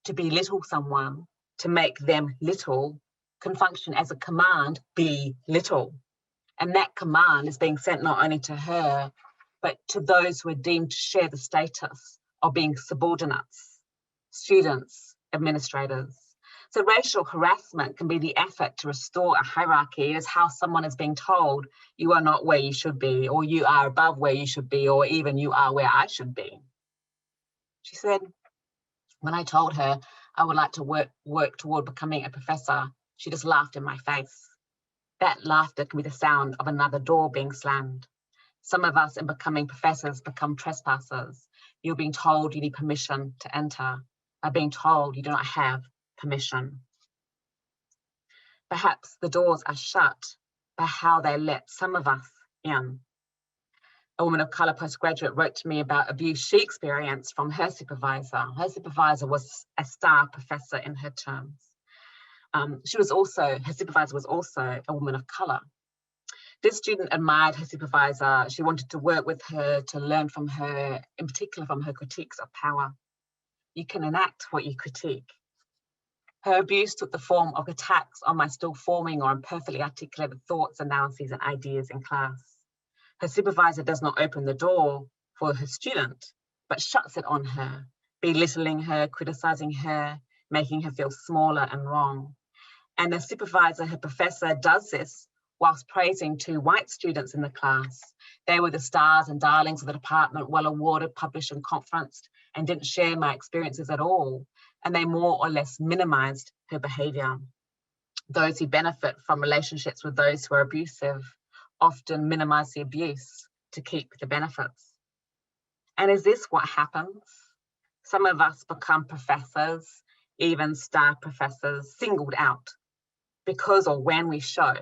To belittle someone, to make them little, can function as a command, be little. And that command is being sent not only to her, but to those who are deemed to share the status of being subordinates, students, administrators. So racial harassment can be the effort to restore a hierarchy. It is how someone is being told you are not where you should be, or you are above where you should be, or even you are where I should be. She said, when I told her I would like to work toward becoming a professor, she just laughed in my face. That laughter can be the sound of another door being slammed. Some of us in becoming professors become trespassers. You're being told you need permission to enter, are being told you do not have permission. Perhaps the doors are shut by how they let some of us in. A woman of colour postgraduate wrote to me about abuse she experienced from her supervisor. Her supervisor was a star professor in her terms. Her supervisor was also a woman of colour. This student admired her supervisor. She wanted to work with her, to learn from her, in particular from her critiques of power. You can enact what you critique. Her abuse took the form of attacks on my still forming or imperfectly articulated thoughts, analyses, and ideas in class. Her supervisor does not open the door for her student, but shuts it on her, belittling her, criticizing her, making her feel smaller and wrong. And the supervisor, her professor, does this whilst praising two white students in the class. They were the stars and darlings of the department, well awarded, published and conferenced, and didn't share my experiences at all. And they more or less minimized her behavior. Those who benefit from relationships with those who are abusive often minimize the abuse to keep the benefits. And is this what happens? Some of us become professors, even star professors, singled out because or when we show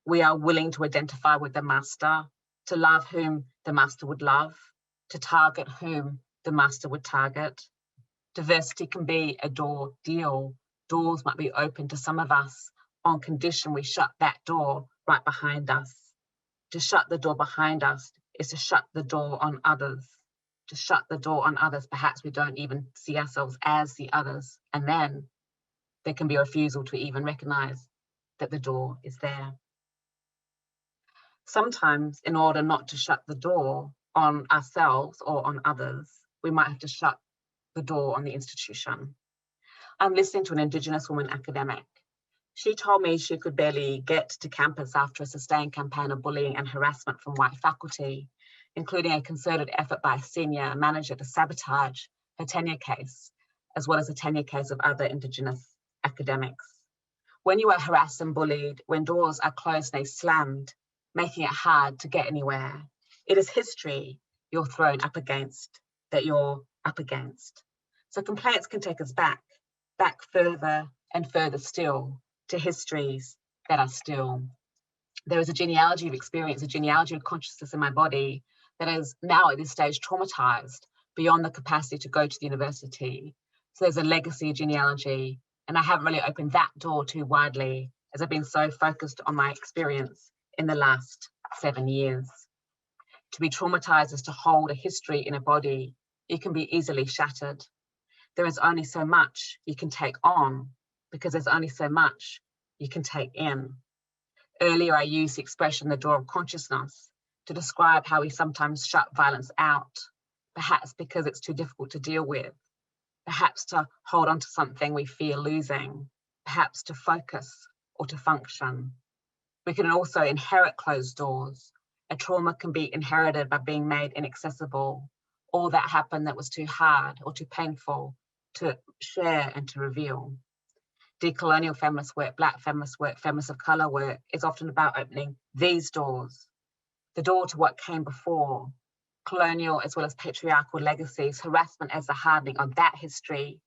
we are willing to identify with the master, to love whom the master would love, to target whom the master would target. Diversity can be a door deal. Doors might be open to some of us on condition we shut that door right behind us. To shut the door behind us is to shut the door on others. To shut the door on others, perhaps we don't even see ourselves as the others. And then there can be a refusal to even recognize that the door is there. Sometimes, in order not to shut the door on ourselves or on others, we might have to shut the door on the institution. I'm listening to an Indigenous woman academic. She told me she could barely get to campus after a sustained campaign of bullying and harassment from white faculty, including a concerted effort by a senior manager to sabotage her tenure case, as well as a tenure case of other Indigenous academics. When you are harassed and bullied, when doors are closed and slammed, making it hard to get anywhere, it is history you're thrown up against, that you're up against. So complaints can take us back further and further still, to histories that are still. There is a genealogy of experience, a genealogy of consciousness in my body that is now at this stage traumatized beyond the capacity to go to the university. So there's a legacy genealogy, and I haven't really opened that door too widely as I've been so focused on my experience in the last 7 years. To be traumatized is to hold a history in a body. It can be easily shattered. There is only so much you can take on because there's only so much you can take in. Earlier, I used the expression the door of consciousness to describe how we sometimes shut violence out, perhaps because it's too difficult to deal with, perhaps to hold on to something we fear losing, perhaps to focus or to function. We can also inherit closed doors. A trauma can be inherited by being made inaccessible. All that happened that was too hard or too painful to share and to reveal. Decolonial feminist work, Black feminist work, feminist of colour work is often about opening these doors. The door to what came before, colonial as well as patriarchal legacies, harassment as the hardening of that history,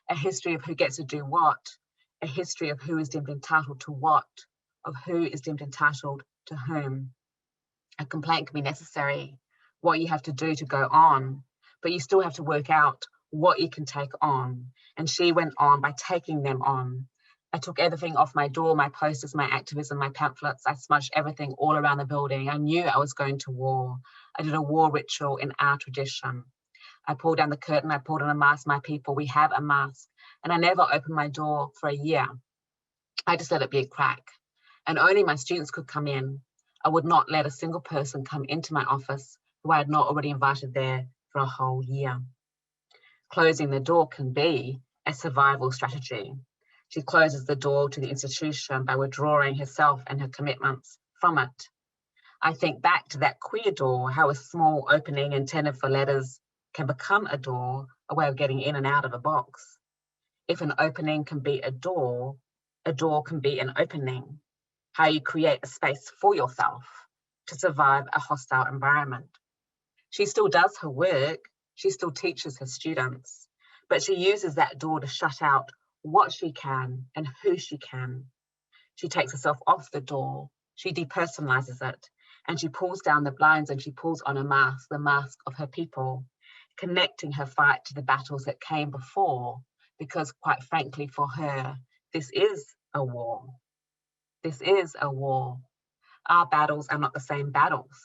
a history of who gets to do what, a history of who is deemed entitled to what, of who is deemed entitled to whom. A complaint can be necessary, what you have to do to go on, but you still have to work out what you can take on. And she went on by taking them on. I took everything off my door, my posters, my activism, my pamphlets. I smudged everything all around the building. I knew I was going to war. I did a war ritual in our tradition. I pulled down the curtain, I pulled on a mask, my people, we have a mask. And I never opened my door for a year. I just let it be a crack. And only my students could come in. I would not let a single person come into my office who I had not already invited there for a whole year. Closing the door can be a survival strategy. She closes the door to the institution by withdrawing herself and her commitments from it. I think back to that queer door, how a small opening intended for letters can become a door, a way of getting in and out of a box. If an opening can be a door can be an opening. How you create a space for yourself to survive a hostile environment. She still does her work, she still teaches her students, but she uses that door to shut out what she can and who she can. She takes herself off the door, she depersonalizes it, and she pulls down the blinds and she pulls on a mask, the mask of her people, connecting her fight to the battles that came before, because quite frankly for her, this is a war. This is a war. Our battles are not the same battles,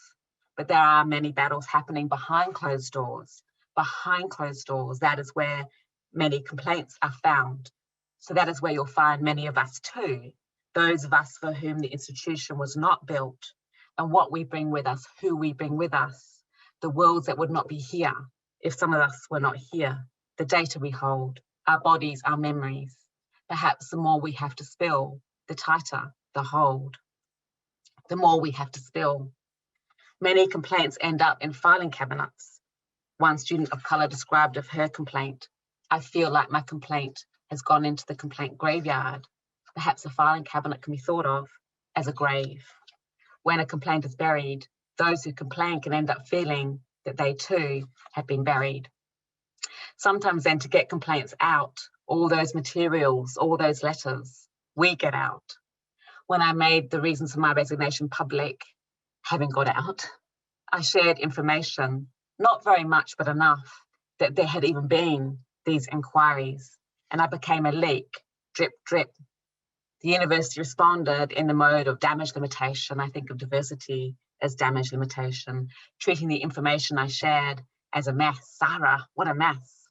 but there are many battles happening behind closed doors. Behind closed doors, that is where many complaints are found. So that is where you'll find many of us too, those of us for whom the institution was not built, and what we bring with us, who we bring with us, the worlds that would not be here if some of us were not here, the data we hold, our bodies, our memories. Perhaps the more we have to spill, the tighter the hold. The more we have to spill. Many complaints end up in filing cabinets. One student of colour described of her complaint, I feel like my complaint has gone into the complaint graveyard. Perhaps a filing cabinet can be thought of as a grave. When a complaint is buried, those who complain can end up feeling that they too have been buried. Sometimes then to get complaints out, all those materials, all those letters, we get out. When I made the reasons for my resignation public, having got out, I shared information, not very much, but enough, that there had even been these inquiries, and I became a leak, drip, drip. The university responded in the mode of damage limitation. I think of diversity as damage limitation, treating the information I shared as a mess. Sarah, what a mess.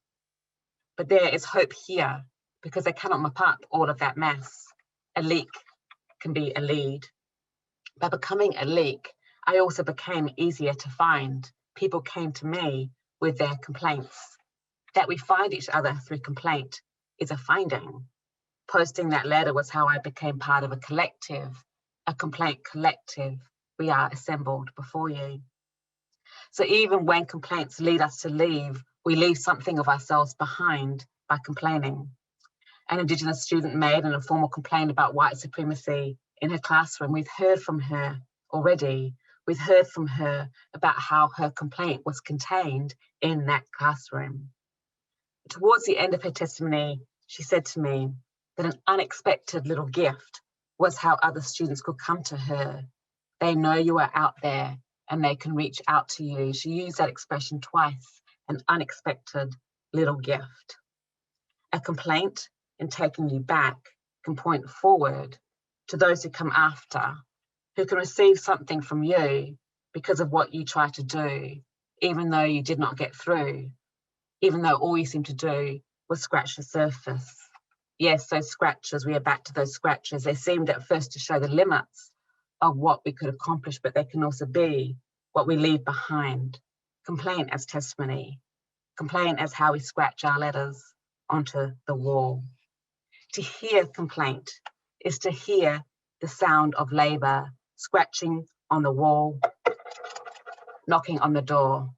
But there is hope here, because they cannot mop up all of that mess. A leak can be a lead. By becoming a leak, I also became easier to find. People came to me with their complaints. That we find each other through complaint is a finding. Posting that letter was how I became part of a collective, a complaint collective. We are assembled before you. So even when complaints lead us to leave, we leave something of ourselves behind by complaining. An Indigenous student made an informal complaint about white supremacy in her classroom. We've heard from her already. We've heard from her about how her complaint was contained in that classroom. Towards the end of her testimony, she said to me that an unexpected little gift was how other students could come to her. They know you are out there and they can reach out to you. She used that expression twice, an unexpected little gift. A complaint, in taking you back, can point forward to those who come after, who can receive something from you because of what you tried to do, even though you did not get through, even though all you seemed to do was scratch the surface. Yes, those scratches, we are back to those scratches. They seemed at first to show the limits of what we could accomplish, but they can also be what we leave behind. Complaint as testimony, complaint as how we scratch our letters onto the wall. To hear complaint is to hear the sound of labour, scratching on the wall, knocking on the door.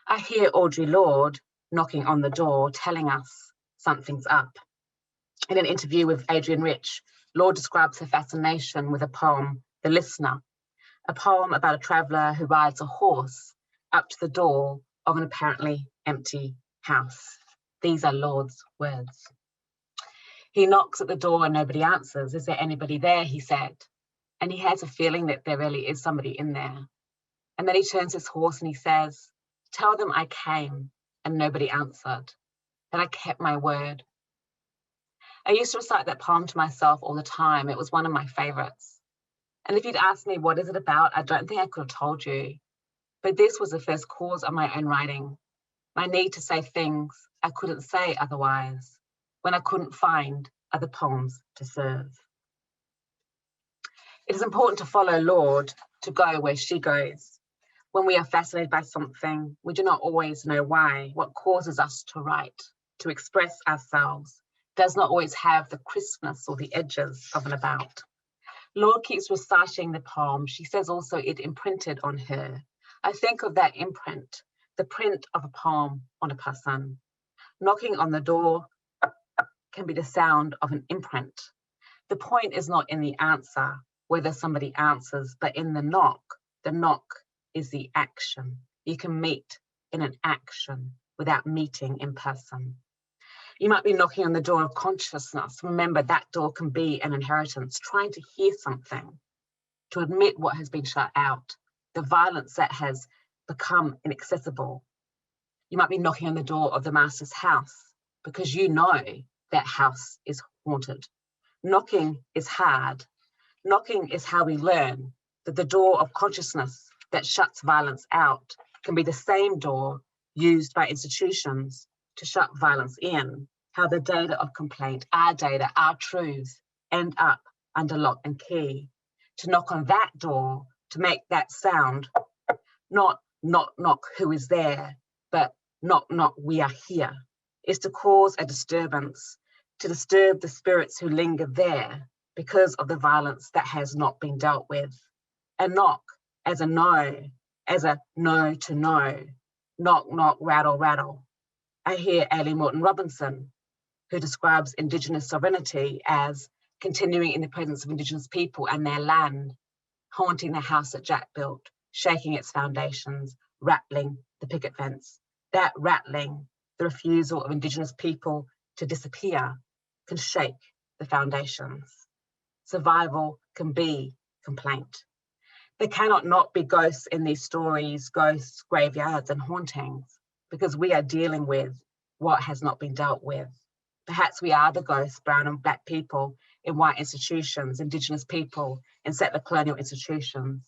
I hear Audre Lorde knocking on the door, telling us something's up. In an interview with Adrian Rich, Lorde describes her fascination with a poem, The Listener, a poem about a traveller who rides a horse up to the door of an apparently empty house. These are Lorde's words. He knocks at the door and nobody answers. Is there anybody there, he said. And he has a feeling that there really is somebody in there. And then he turns his horse and he says, tell them I came and nobody answered, that I kept my word. I used to recite that poem to myself all the time. It was one of my favorites. And if you'd asked me, what is it about? I don't think I could have told you. But this was the first cause of my own writing. My need to say things I couldn't say otherwise, when I couldn't find other poems to serve. It is important to follow Lorde to go where she goes. When we are fascinated by something, we do not always know why. What causes us to write, to express ourselves, does not always have the crispness or the edges of an about. Lord keeps reciting the poem. She says also it imprinted on her. I think of that imprint, the print of a poem on a person. Knocking on the door can be the sound of an imprint. The point is not in the answer, whether somebody answers, but in the knock. The knock is the action. You can meet in an action without meeting in person. You might be knocking on the door of consciousness. Remember, that door can be an inheritance, trying to hear something, to admit what has been shut out, the violence that has become inaccessible. You might be knocking on the door of the master's house because you know that house is haunted. Knocking is hard. Knocking is how we learn that the door of consciousness that shuts violence out can be the same door used by institutions to shut violence in. How the data of complaint, our data, our truths, end up under lock and key. To knock on that door, to make that sound, not knock, knock, who is there, but knock, knock, we are here, is to cause a disturbance, to disturb the spirits who linger there because of the violence that has not been dealt with. A knock as a no to no. Knock, knock, rattle, rattle. I hear Ailey Morton Robinson, who describes Indigenous sovereignty as continuing in the presence of Indigenous people and their land, haunting the house that Jack built, shaking its foundations, rattling the picket fence. That rattling, the refusal of Indigenous people to disappear, can shake the foundations. Survival can be complaint. There cannot not be ghosts in these stories, ghosts, graveyards, and hauntings, because we are dealing with what has not been dealt with. Perhaps we are the ghosts, brown and black people in white institutions, Indigenous people in settler colonial institutions.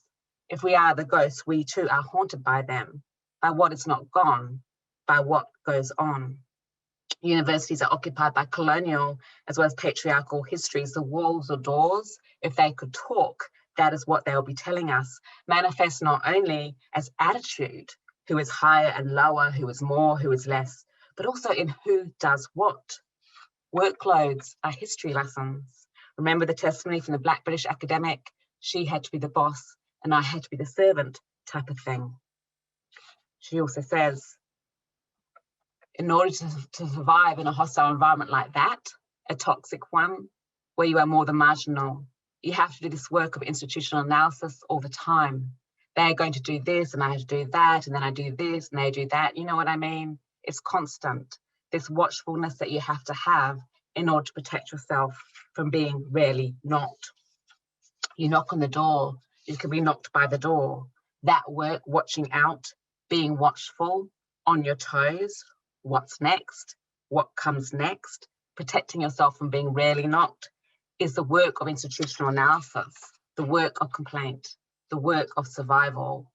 If we are the ghosts, we too are haunted by them, by what is not gone, by what goes on. Universities are occupied by colonial as well as patriarchal histories. The walls or doors, if they could talk, that is what they'll be telling us, manifest not only as attitude, who is higher and lower, who is more, who is less, but also in who does what. Workloads are history lessons. Remember the testimony from the Black British academic, she had to be the boss and I had to be the servant type of thing. She also says, in order to survive in a hostile environment like that, a toxic one, where you are more than marginal, you have to do this work of institutional analysis all the time. They're going to do this and I have to do that, and then I do this and they do that. You know what I mean? It's constant. This watchfulness that you have to have in order to protect yourself from being really knocked. You knock on the door, you can be knocked by the door. That work, watching out, being watchful, on your toes, what's next, what comes next, protecting yourself from being really knocked, is the work of institutional analysis, the work of complaint, the work of survival.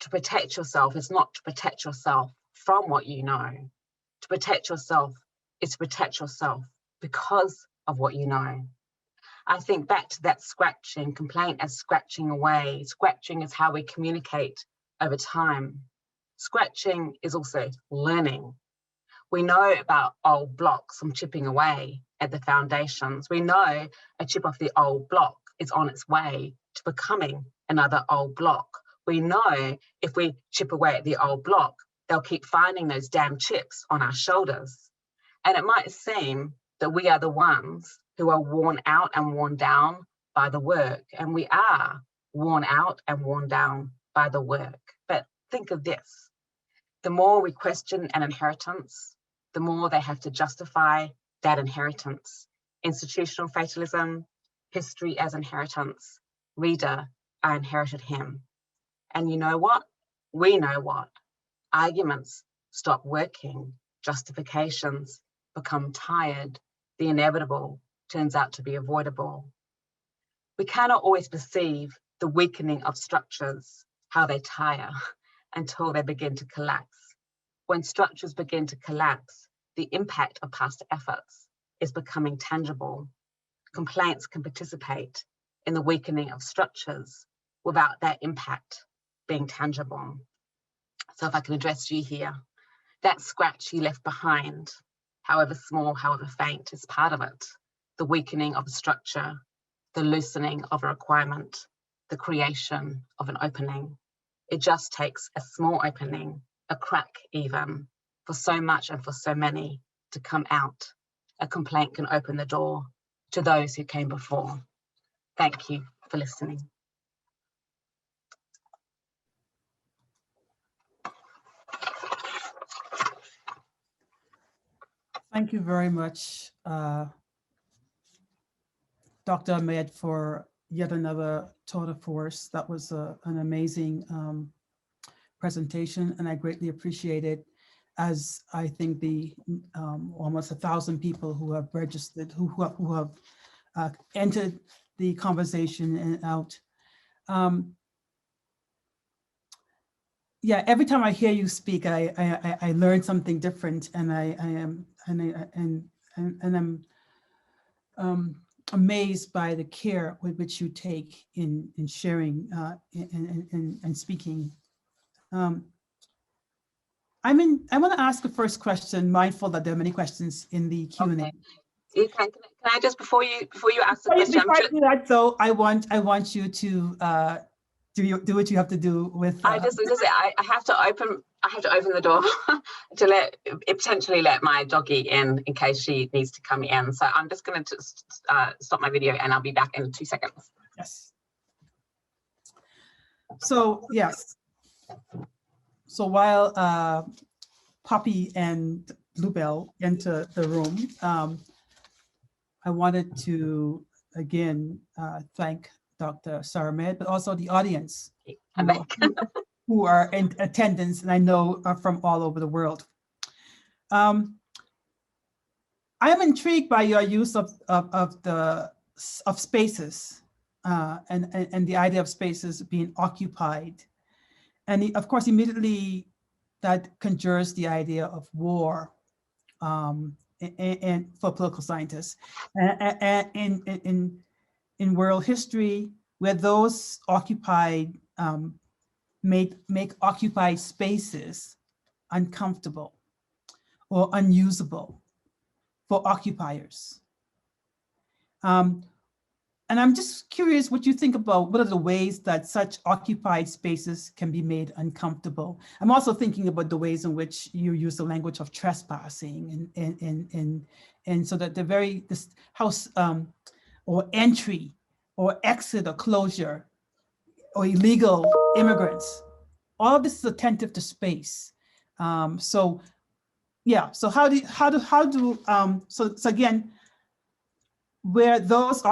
To protect yourself is not to protect yourself from what you know. To protect yourself is to protect yourself because of what you know. I think back to that scratching, complaint as scratching away. Scratching is how we communicate over time. Scratching is also learning. We know about old blocks from chipping away at the foundations. We know a chip off the old block is on its way to becoming another old block. We know if we chip away at the old block, they'll keep finding those damn chips on our shoulders. And it might seem that we are the ones who are worn out and worn down by the work. And we are worn out and worn down by the work. But think of this. The more we question an inheritance, the more they have to justify that inheritance. Institutional fatalism, history as inheritance, reader, I inherited him. And you know what? We know what. Arguments stop working, justifications become tired, the inevitable turns out to be avoidable. We cannot always perceive the weakening of structures, how they tire, until they begin to collapse. When structures begin to collapse, the impact of past efforts is becoming tangible. Complaints can participate in the weakening of structures without that impact being tangible. So if I can address you here, that scratch you left behind, however small, however faint, is part of it. The weakening of a structure, the loosening of a requirement, the creation of an opening. It just takes a small opening, a crack even, for so much and for so many to come out. A complaint can open the door to those who came before. Thank you for listening. Thank you very much, Dr. Ahmed, for yet another tour de force. That was an amazing presentation, and I greatly appreciate it, as I think the almost 1,000 people who have registered, who have entered the conversation and out. Yeah, every time I hear you speak, I learn something different, and I'm amazed by the care with which you take in sharing and speaking. I want to ask a first question, mindful that there are many questions in the Q&A. Okay. You can I just, before you ask the question, before I do that, though, I want you to do what you have to do with. I have to open the door to potentially let my doggy in case she needs to come in. So I'm just going to stop my video, and I'll be back in 2 seconds. Yes. So yes. So while Poppy and Bluebell enter the room, I wanted to again thank Dr. Sarah Ahmed, but also the audience who are in attendance, and I know are from all over the world. I am intrigued by your use of spaces and the idea of spaces being occupied, and of course immediately that conjures the idea of war, and for political scientists, and in world history, where those occupied make occupied spaces uncomfortable or unusable for occupiers. And I'm just curious what you think about what are the ways that such occupied spaces can be made uncomfortable. I'm also thinking about the ways in which you use the language of trespassing and so that this house or entry or exit or closure or illegal immigrants, all of this is attentive to space. So yeah, so so again, where those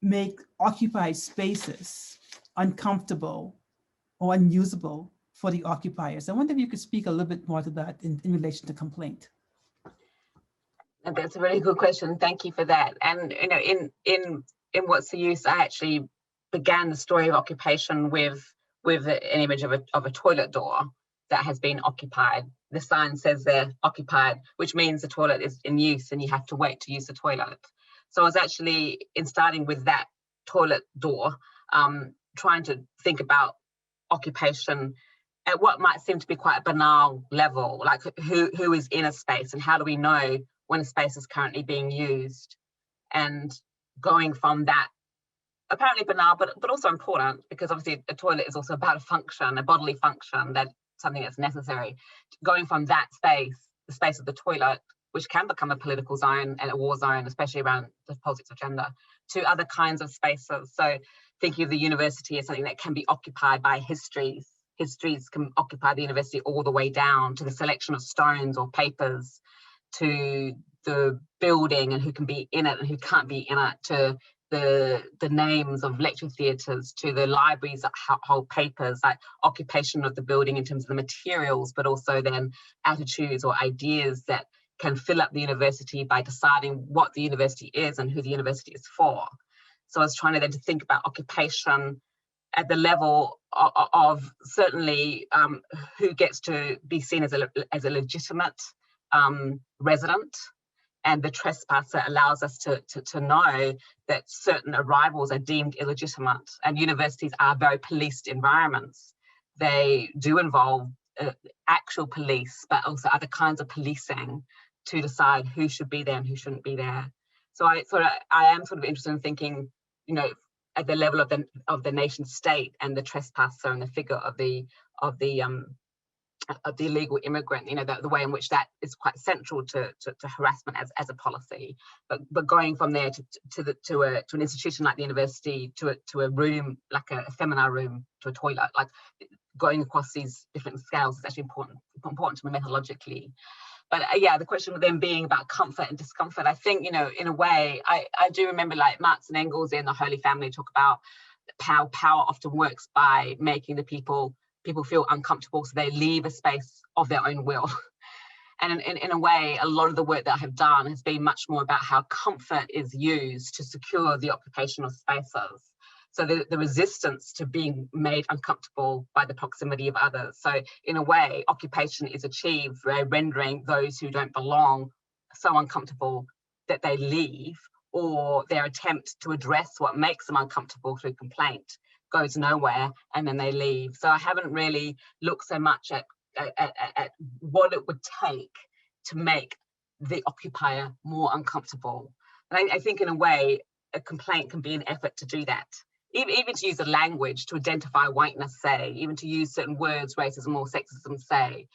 make occupied spaces uncomfortable or unusable for the occupiers. I wonder if you could speak a little bit more to that in relation to complaint. That's a really good question. Thank you for that. And you know, in What's the Use, I actually began the story of occupation with an image of a toilet door that has been occupied. The sign says they're occupied, which means the toilet is in use and you have to wait to use the toilet. So I was actually, in starting with that toilet door, trying to think about occupation at what might seem to be quite a banal level, like who is in a space and how do we know when a space is currently being used, and going from that apparently banal but also important, because obviously a toilet is also about a function, a bodily function, that's something that's necessary. Going from that space, the space of the toilet, which can become a political zone and a war zone, especially around the politics of gender, to other kinds of spaces. So thinking of the university as something that can be occupied by histories. Histories can occupy the university all the way down to the selection of stones or papers, to the building and who can be in it and who can't be in it, to the names of lecture theatres, to the libraries that hold papers, like occupation of the building in terms of the materials, but also then attitudes or ideas that can fill up the university by deciding what the university is and who the university is for. So I was trying to then to think about occupation at the level of certainly who gets to be seen as a legitimate resident, and the trespasser allows us to know that certain arrivals are deemed illegitimate, and universities are very policed environments. they do involve actual police, but also other kinds of policing to decide who should be there and who shouldn't be there. So I am sort of interested in thinking, you know, at the level of the nation state and the trespasser and the figure of the illegal immigrant, you know, the way in which that is quite central to harassment as a policy. But going from there to an institution like the university, to a room like a seminar room, to a toilet, like going across these different scales is actually important to me methodologically. But yeah, the question then being about comfort and discomfort, I think, you know, in a way, I do remember like Marx and Engels in The Holy Family talk about how power often works by making the people feel uncomfortable, so they leave a space of their own will. And in a way, a lot of the work that I have done has been much more about how comfort is used to secure the occupational spaces. So the resistance to being made uncomfortable by the proximity of others. So in a way, occupation is achieved by rendering those who don't belong so uncomfortable that they leave, or their attempt to address what makes them uncomfortable through complaint goes nowhere, and then they leave. So I haven't really looked so much at what it would take to make the occupier more uncomfortable. And I think in a way, a complaint can be an effort to do that. Even to use a language to identify whiteness, say, even to use certain words, racism or sexism, say,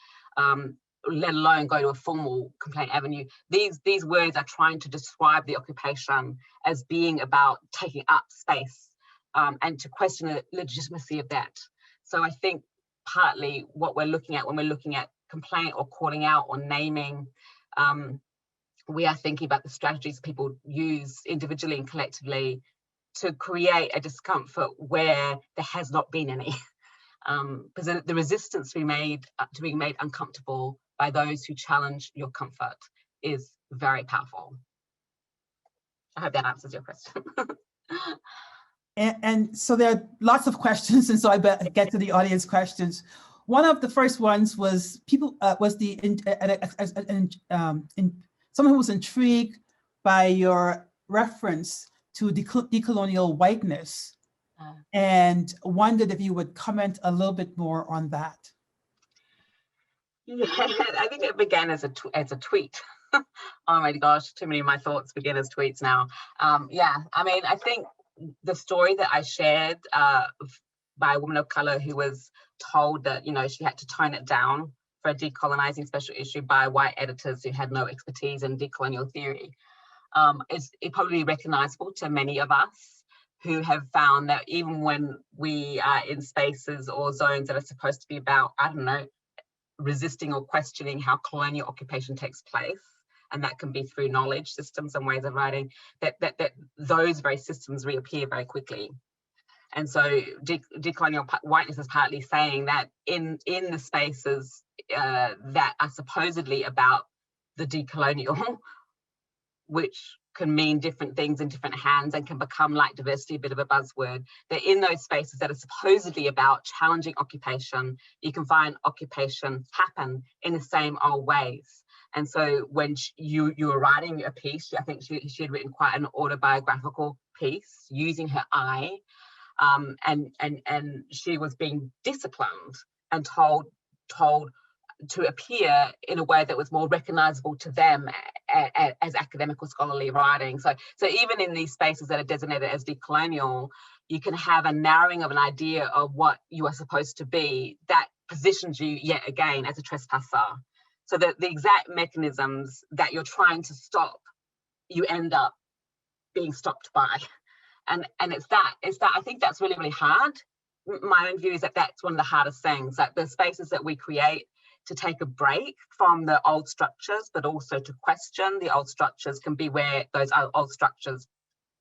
let alone go to a formal complaint avenue. These words are trying to describe the occupation as being about taking up space, and to question the legitimacy of that. So I think partly what we're looking at when we're looking at complaint or calling out or naming, we are thinking about the strategies people use individually and collectively to create a discomfort where there has not been any. Because the resistance to being made uncomfortable by those who challenge your comfort is very powerful. I hope that answers your question. And so there are lots of questions, and so I better get to the audience questions. One of the first ones was someone who was intrigued by your reference to decolonial whiteness, and wondered if you would comment a little bit more on that. Yeah, I think it began as a tweet. Oh my gosh, too many of my thoughts begin as tweets now. Yeah, I mean, I think the story that I shared by a woman of color who was told that, you know, she had to tone it down for a decolonizing special issue by white editors who had no expertise in decolonial theory, is probably recognizable to many of us who have found that even when we are in spaces or zones that are supposed to be about, I don't know, resisting or questioning how colonial occupation takes place, and that can be through knowledge systems and ways of writing, that those very systems reappear very quickly. And so decolonial whiteness is partly saying that in the spaces that are supposedly about the decolonial, which can mean different things in different hands and can become, like diversity, a bit of a buzzword, that in those spaces that are supposedly about challenging occupation, you can find occupation happen in the same old ways. And so when you were writing a piece, I think she had written quite an autobiographical piece using her eye, and she was being disciplined and told to appear in a way that was more recognizable to them as academic or scholarly writing. So even in these spaces that are designated as decolonial, you can have a narrowing of an idea of what you are supposed to be that positions you yet again as a trespasser. So that the exact mechanisms that you're trying to stop, you end up being stopped by. And it's that I think that's really, really hard. My own view is that that's one of the hardest things, that the spaces that we create to take a break from the old structures, but also to question the old structures, can be where those old structures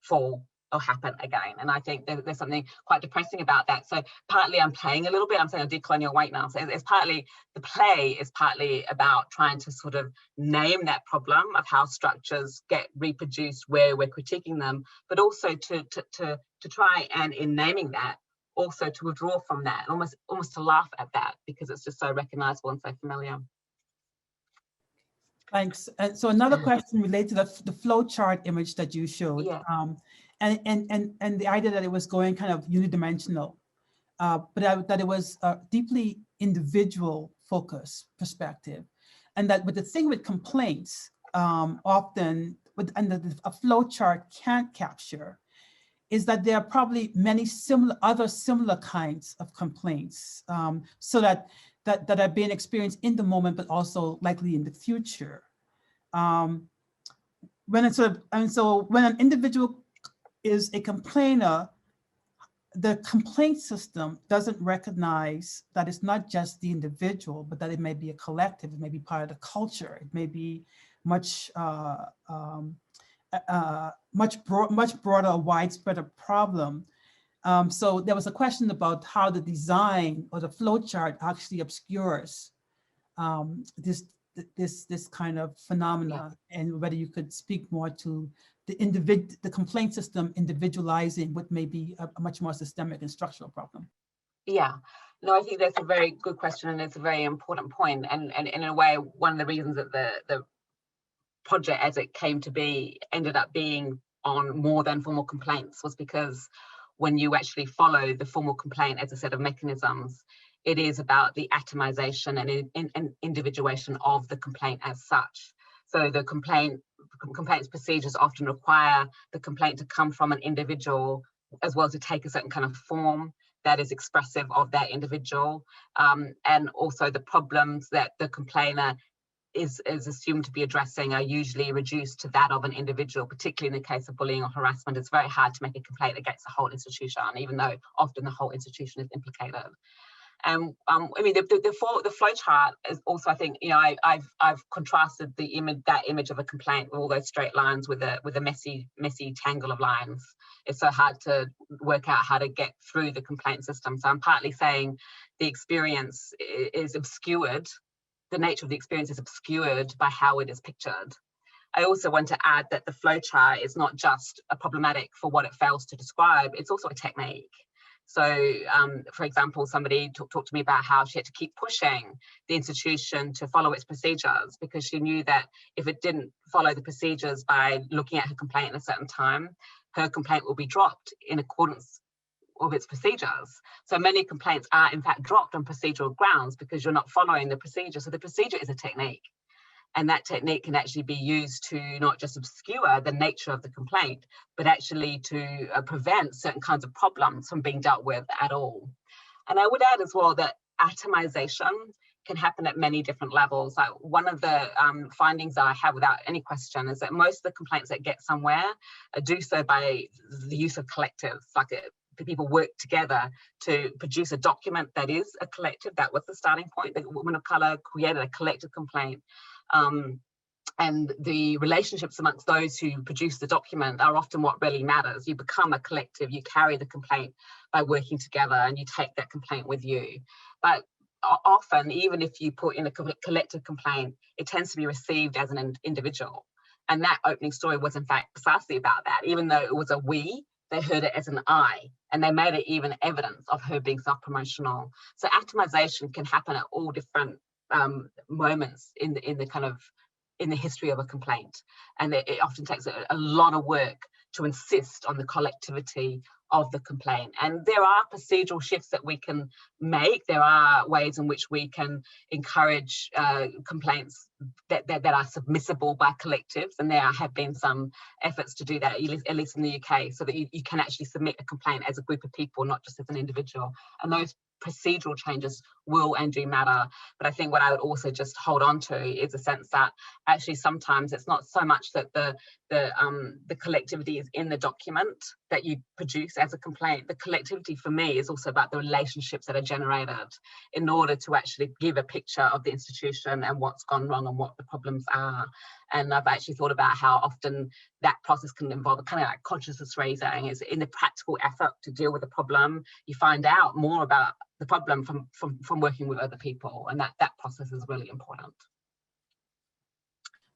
fall or happen again. And I think there's something quite depressing about that. So partly I'm playing a little bit, I'm saying a decolonial white now. So it's partly, the play is partly about trying to sort of name that problem of how structures get reproduced where we're critiquing them, but also to try and, in naming that, also to withdraw from that, almost to laugh at that, because it's just so recognizable and so familiar. Thanks. And so another question related to the flow chart image that you showed, Yeah. and the idea that it was going kind of unidimensional. that it was a deeply individual focused perspective. And that, but the thing with complaints, often, a flow chart can't capture, is that there are probably many other similar kinds of complaints, so that are being experienced in the moment, but also likely in the future. When an individual is a complainer, the complaint system doesn't recognize that it's not just the individual, but that it may be a collective, it may be part of the culture, it may be much broader, widespread problem. So there was a question about how the design or the flow chart actually obscures this kind of phenomena, and whether you could speak more to the complaint system individualizing what may be a much more systemic and structural problem. Yeah, no, I think that's a very good question, and it's a very important point. And in a way, one of the reasons that the project as it came to be ended up being on more than formal complaints was because when you actually follow the formal complaint as a set of mechanisms, it is about the atomization and individuation of the complaint as such. So the complaints procedures often require the complaint to come from an individual, as well as to take a certain kind of form that is expressive of that individual, and also the problems that the complainer is assumed to be addressing are usually reduced to that of an individual. Particularly in the case of bullying or harassment, it's very hard to make a complaint against the whole institution, even though often the whole institution is implicated. I mean, the flow chart is also, I think, you know, I've contrasted that image of a complaint with all those straight lines with a messy tangle of lines. It's so hard to work out how to get through the complaint system. So I'm partly saying the experience is obscured. The nature of the experience is obscured by how it is pictured. I also want to add that the flow chart is not just a problematic for what it fails to describe, it's also a technique. So, for example, somebody talked to me about how she had to keep pushing the institution to follow its procedures, because she knew that if it didn't follow the procedures by looking at her complaint at a certain time, her complaint will be dropped in accordance with its procedures. So many complaints are in fact dropped on procedural grounds because you're not following the procedure. So the procedure is a technique. And that technique can actually be used to not just obscure the nature of the complaint, but actually to prevent certain kinds of problems from being dealt with at all. And I would add as well that atomization can happen at many different levels. Like one of the findings I have without any question is that most of the complaints that get somewhere do so by the use of collectives, like people work together to produce a document that is a collective. That was the starting point. The women of colour created a collective complaint. And the relationships amongst those who produce the document are often what really matters. You become a collective, you carry the complaint by working together, and you take that complaint with you. But often, even if you put in a collective complaint, it tends to be received as an individual. And that opening story was in fact precisely about that. Even though it was a we, they heard it as an I, and they made it even evidence of her being self-promotional. So atomization can happen at all different moments in the history of a complaint, and it often takes a lot of work to insist on the collectivity of the complaint. And there are procedural shifts that we can make. There are ways in which we can encourage complaints that are submissible by collectives, and there have been some efforts to do that, at least in the UK, so that you can actually submit a complaint as a group of people, not just as an individual. And those procedural changes will and do matter. But I think what I would also just hold on to is a sense that actually sometimes it's not so much that the collectivity is in the document that you produce as a complaint. The collectivity for me is also about the relationships that are generated in order to actually give a picture of the institution and what's gone wrong and what the problems are. And I've actually thought about how often that process can involve a kind of like consciousness raising. Is in the practical effort to deal with the problem, you find out more about the problem from working with other people, and that process is really important.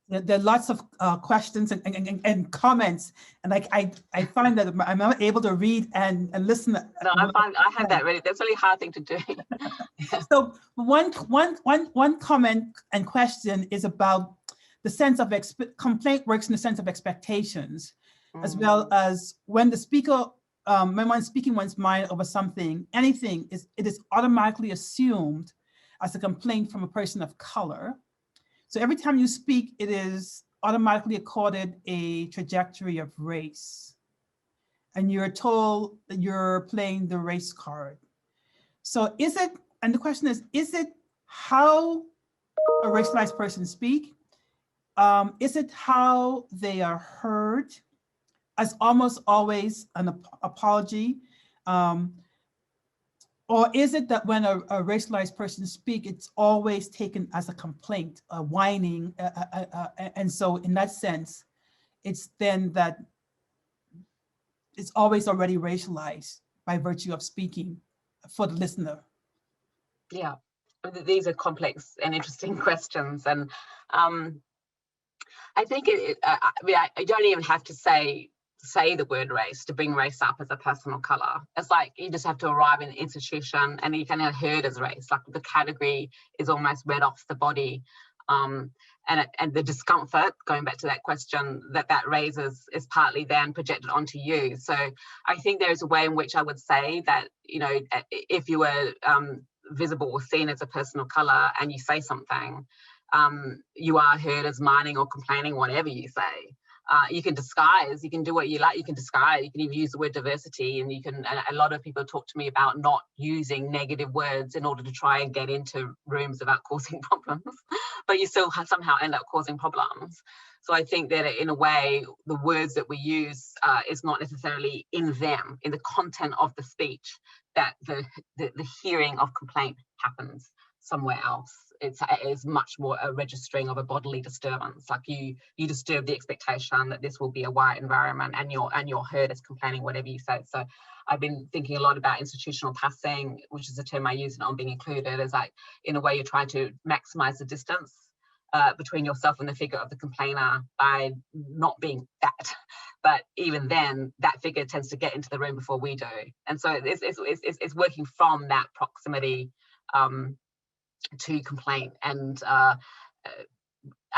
There are lots of questions and comments, and I find that I'm not able to read and listen. No, I have that really. That's a really hard thing to do. So one comment and question is about the sense of complaint works in the sense of expectations, as well as when the speaker when one's speaking one's mind over something, anything, it is automatically assumed as a complaint from a person of color. So every time you speak, it is automatically accorded a trajectory of race. And you're told that you're playing the race card. So is it, and the question is it how a racialized person speak? Is it how they are heard? As almost always an apology? Or is it that when a racialized person speak, it's always taken as a complaint, a whining, and so in that sense, it's then that it's always already racialized by virtue of speaking for the listener? Yeah, these are complex and interesting questions, and I think you don't even have to say the word race to bring race up as a personal color. It's like you just have to arrive in an institution and you can have heard as race, like the category is almost read off the body. And the discomfort, going back to that question, that raises is partly then projected onto you. So I think there's a way in which I would say that, you know, if you were visible or seen as a person of color and you say something, you are heard as mining or complaining, whatever you say. You can disguise, you can do what you like, you can disguise, you can even use the word diversity, and you can, and a lot of people talk to me about not using negative words in order to try and get into rooms without causing problems, but you still somehow end up causing problems. So I think that in a way, the words that we use is not necessarily in them, in the content of the speech, that the hearing of complaint happens somewhere else. It is much more a registering of a bodily disturbance. Like you disturb the expectation that this will be a white environment, and you're heard as complaining, whatever you say. So I've been thinking a lot about institutional passing, which is a term I use and on being included, as like in a way you're trying to maximize the distance between yourself and the figure of the complainer by not being that. But even then, that figure tends to get into the room before we do, and so it's working from that proximity to complaint. And I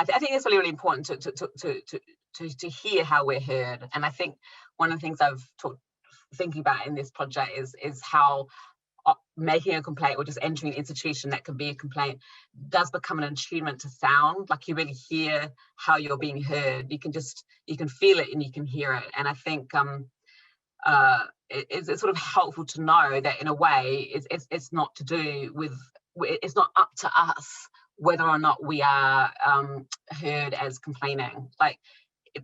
think it's really, really important to hear how we're heard. And I think one of the things I've thinking about in this project is how making a complaint or just entering an institution that can be a complaint does become an attunement to sound. Like you really hear how you're being heard. You can feel it and you can hear it. And I think it's sort of helpful to know that in a way it's not to do with, it's not up to us whether or not we are heard as complaining, like,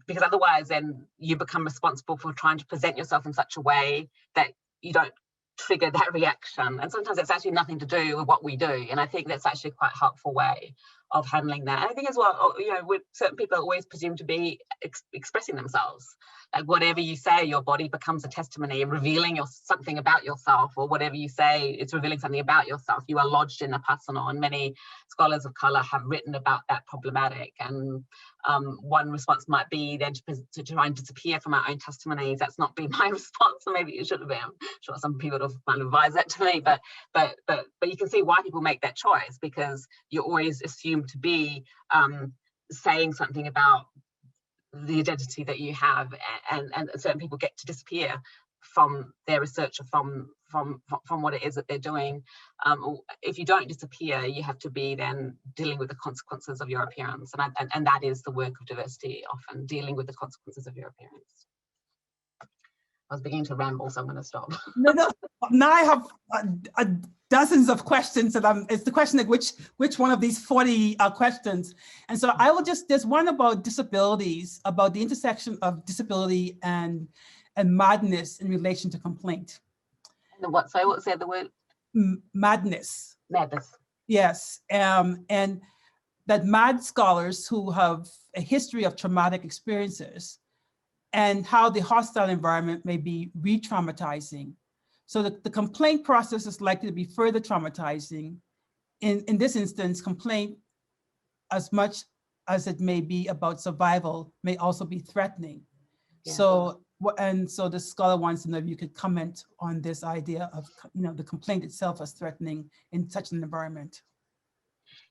because otherwise then you become responsible for trying to present yourself in such a way that you don't trigger that reaction. And sometimes it's actually nothing to do with what we do. And I think that's actually quite a helpful way of handling that. And I think as well, you know, with certain people are always presumed to be expressing themselves. Like whatever you say, your body becomes a testimony and revealing something about yourself, or whatever you say, it's revealing something about yourself. You are lodged in the personal, and many scholars of colour have written about that problematic. And one response might be then to try and disappear from our own testimonies. That's not been my response, so maybe it should have been. I'm sure some people would have advised that to me, but you can see why people make that choice, because you're always assumed to be saying something about the identity that you have, and certain people get to disappear from their research or from what it is that they're doing. If you don't disappear, you have to be then dealing with the consequences of your appearance, and that is the work of diversity, often dealing with the consequences of your appearance. I was beginning to ramble, so I'm going to stop. No. Now I have dozens of questions, and it's the question like which one of these 40 questions. And so I will there's one about disabilities, about the intersection of disability and madness in relation to complaint. And what? Sorry, what said the word? Madness. Madness. Yes, and that mad scholars who have a history of traumatic experiences, and how the hostile environment may be re-traumatizing. So the complaint process is likely to be further traumatizing. In this instance, complaint, as much as it may be about survival, may also be threatening. Yeah. So the scholar wants to know if you could comment on this idea of, you know, the complaint itself as threatening in such an environment.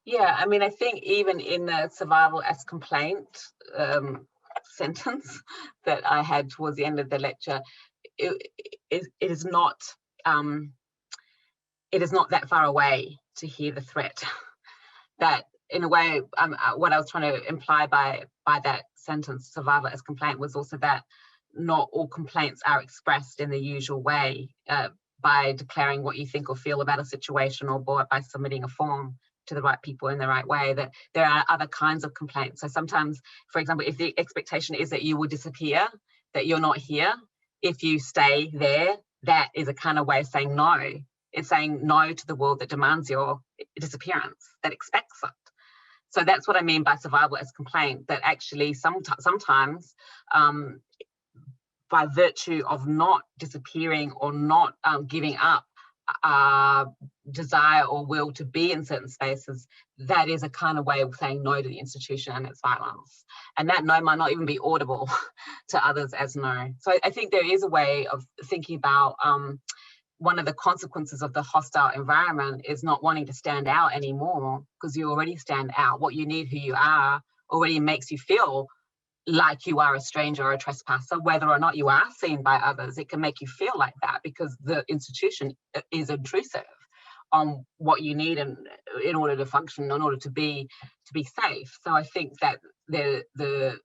Yeah, I mean, I think even in the survival as complaint sentence that I had towards the end of the lecture, it is not that far away to hear the threat. That in a way, what I was trying to imply by that sentence, survival as complaint, was also that not all complaints are expressed in the usual way, by declaring what you think or feel about a situation, or by submitting a form to the right people in the right way. That there are other kinds of complaints. So sometimes, for example, if the expectation is that you will disappear, that you're not here, if you stay there, that is a kind of way of saying no. It's saying no to the world that demands your disappearance, that expects it. So that's what I mean by survival as complaint, that actually sometimes by virtue of not disappearing or not giving up desire or will to be in certain spaces, that is a kind of way of saying no to the institution and its violence. And that no might not even be audible to others as no. So I think there is a way of thinking about one of the consequences of the hostile environment is not wanting to stand out anymore, because you already stand out. What you need, who you are, already makes you feel like you are a stranger or a trespasser, whether or not you are seen by others. It can make you feel like that because the institution is intrusive on what you need and in order to function, in order to be safe. So I think that the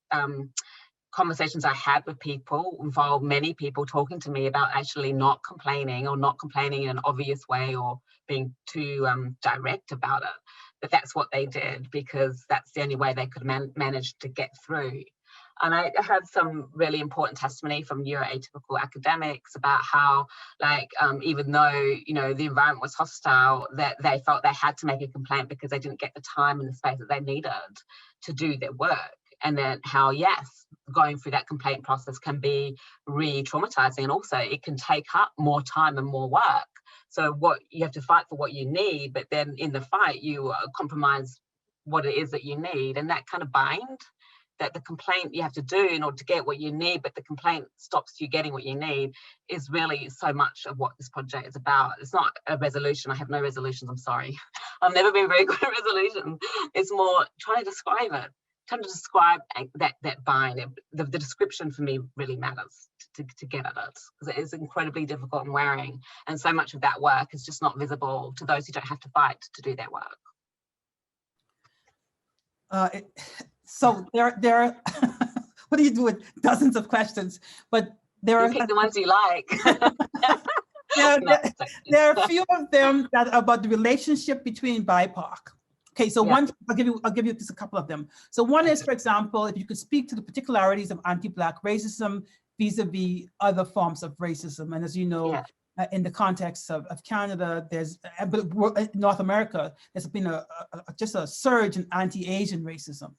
conversations I had with people involve many people talking to me about actually not complaining, or not complaining in an obvious way, or being too direct about it. But that's what they did because that's the only way they could manage to get through. And I had some really important testimony from neuroatypical academics about how, like, even though, you know, the environment was hostile, that they felt they had to make a complaint because they didn't get the time and the space that they needed to do their work. And then how, yes, going through that complaint process can be re-traumatizing, and also it can take up more time and more work. So what you have to fight for what you need, but then in the fight you compromise what it is that you need, and that kind of bind that the complaint you have to do in order to get what you need, but the complaint stops you getting what you need, is really so much of what this project is about. It's not a resolution. I have no resolutions, I'm sorry. I've never been very good at resolution. It's more trying to describe it. Trying to describe that bind. The description for me really matters to get at it, because it is incredibly difficult and wearing, and so much of that work is just not visible to those who don't have to fight to do their work. So there are what do you do with dozens of questions? But there are, pick the ones you like. there are a few of them that are about the relationship between BIPOC. Okay, so one, I'll give you just a couple of them. So one is, for example, if you could speak to the particularities of anti-Black racism vis-a-vis other forms of racism. And as you know, in the context of Canada, but North America, there's been just a surge in anti-Asian racism.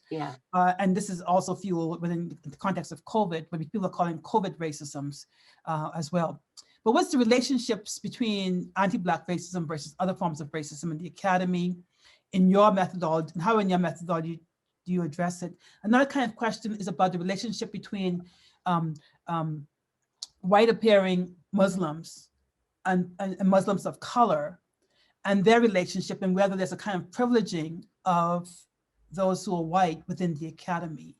Yeah. And this is also fueled within the context of COVID, where people are calling COVID racisms as well. But what's the relationships between anti-Black racism versus other forms of racism in the academy, in your methodology, and how in your methodology do you address it? Another kind of question is about the relationship between white appearing Muslims and Muslims of color, and their relationship, and whether there's a kind of privileging of those who are white within the academy.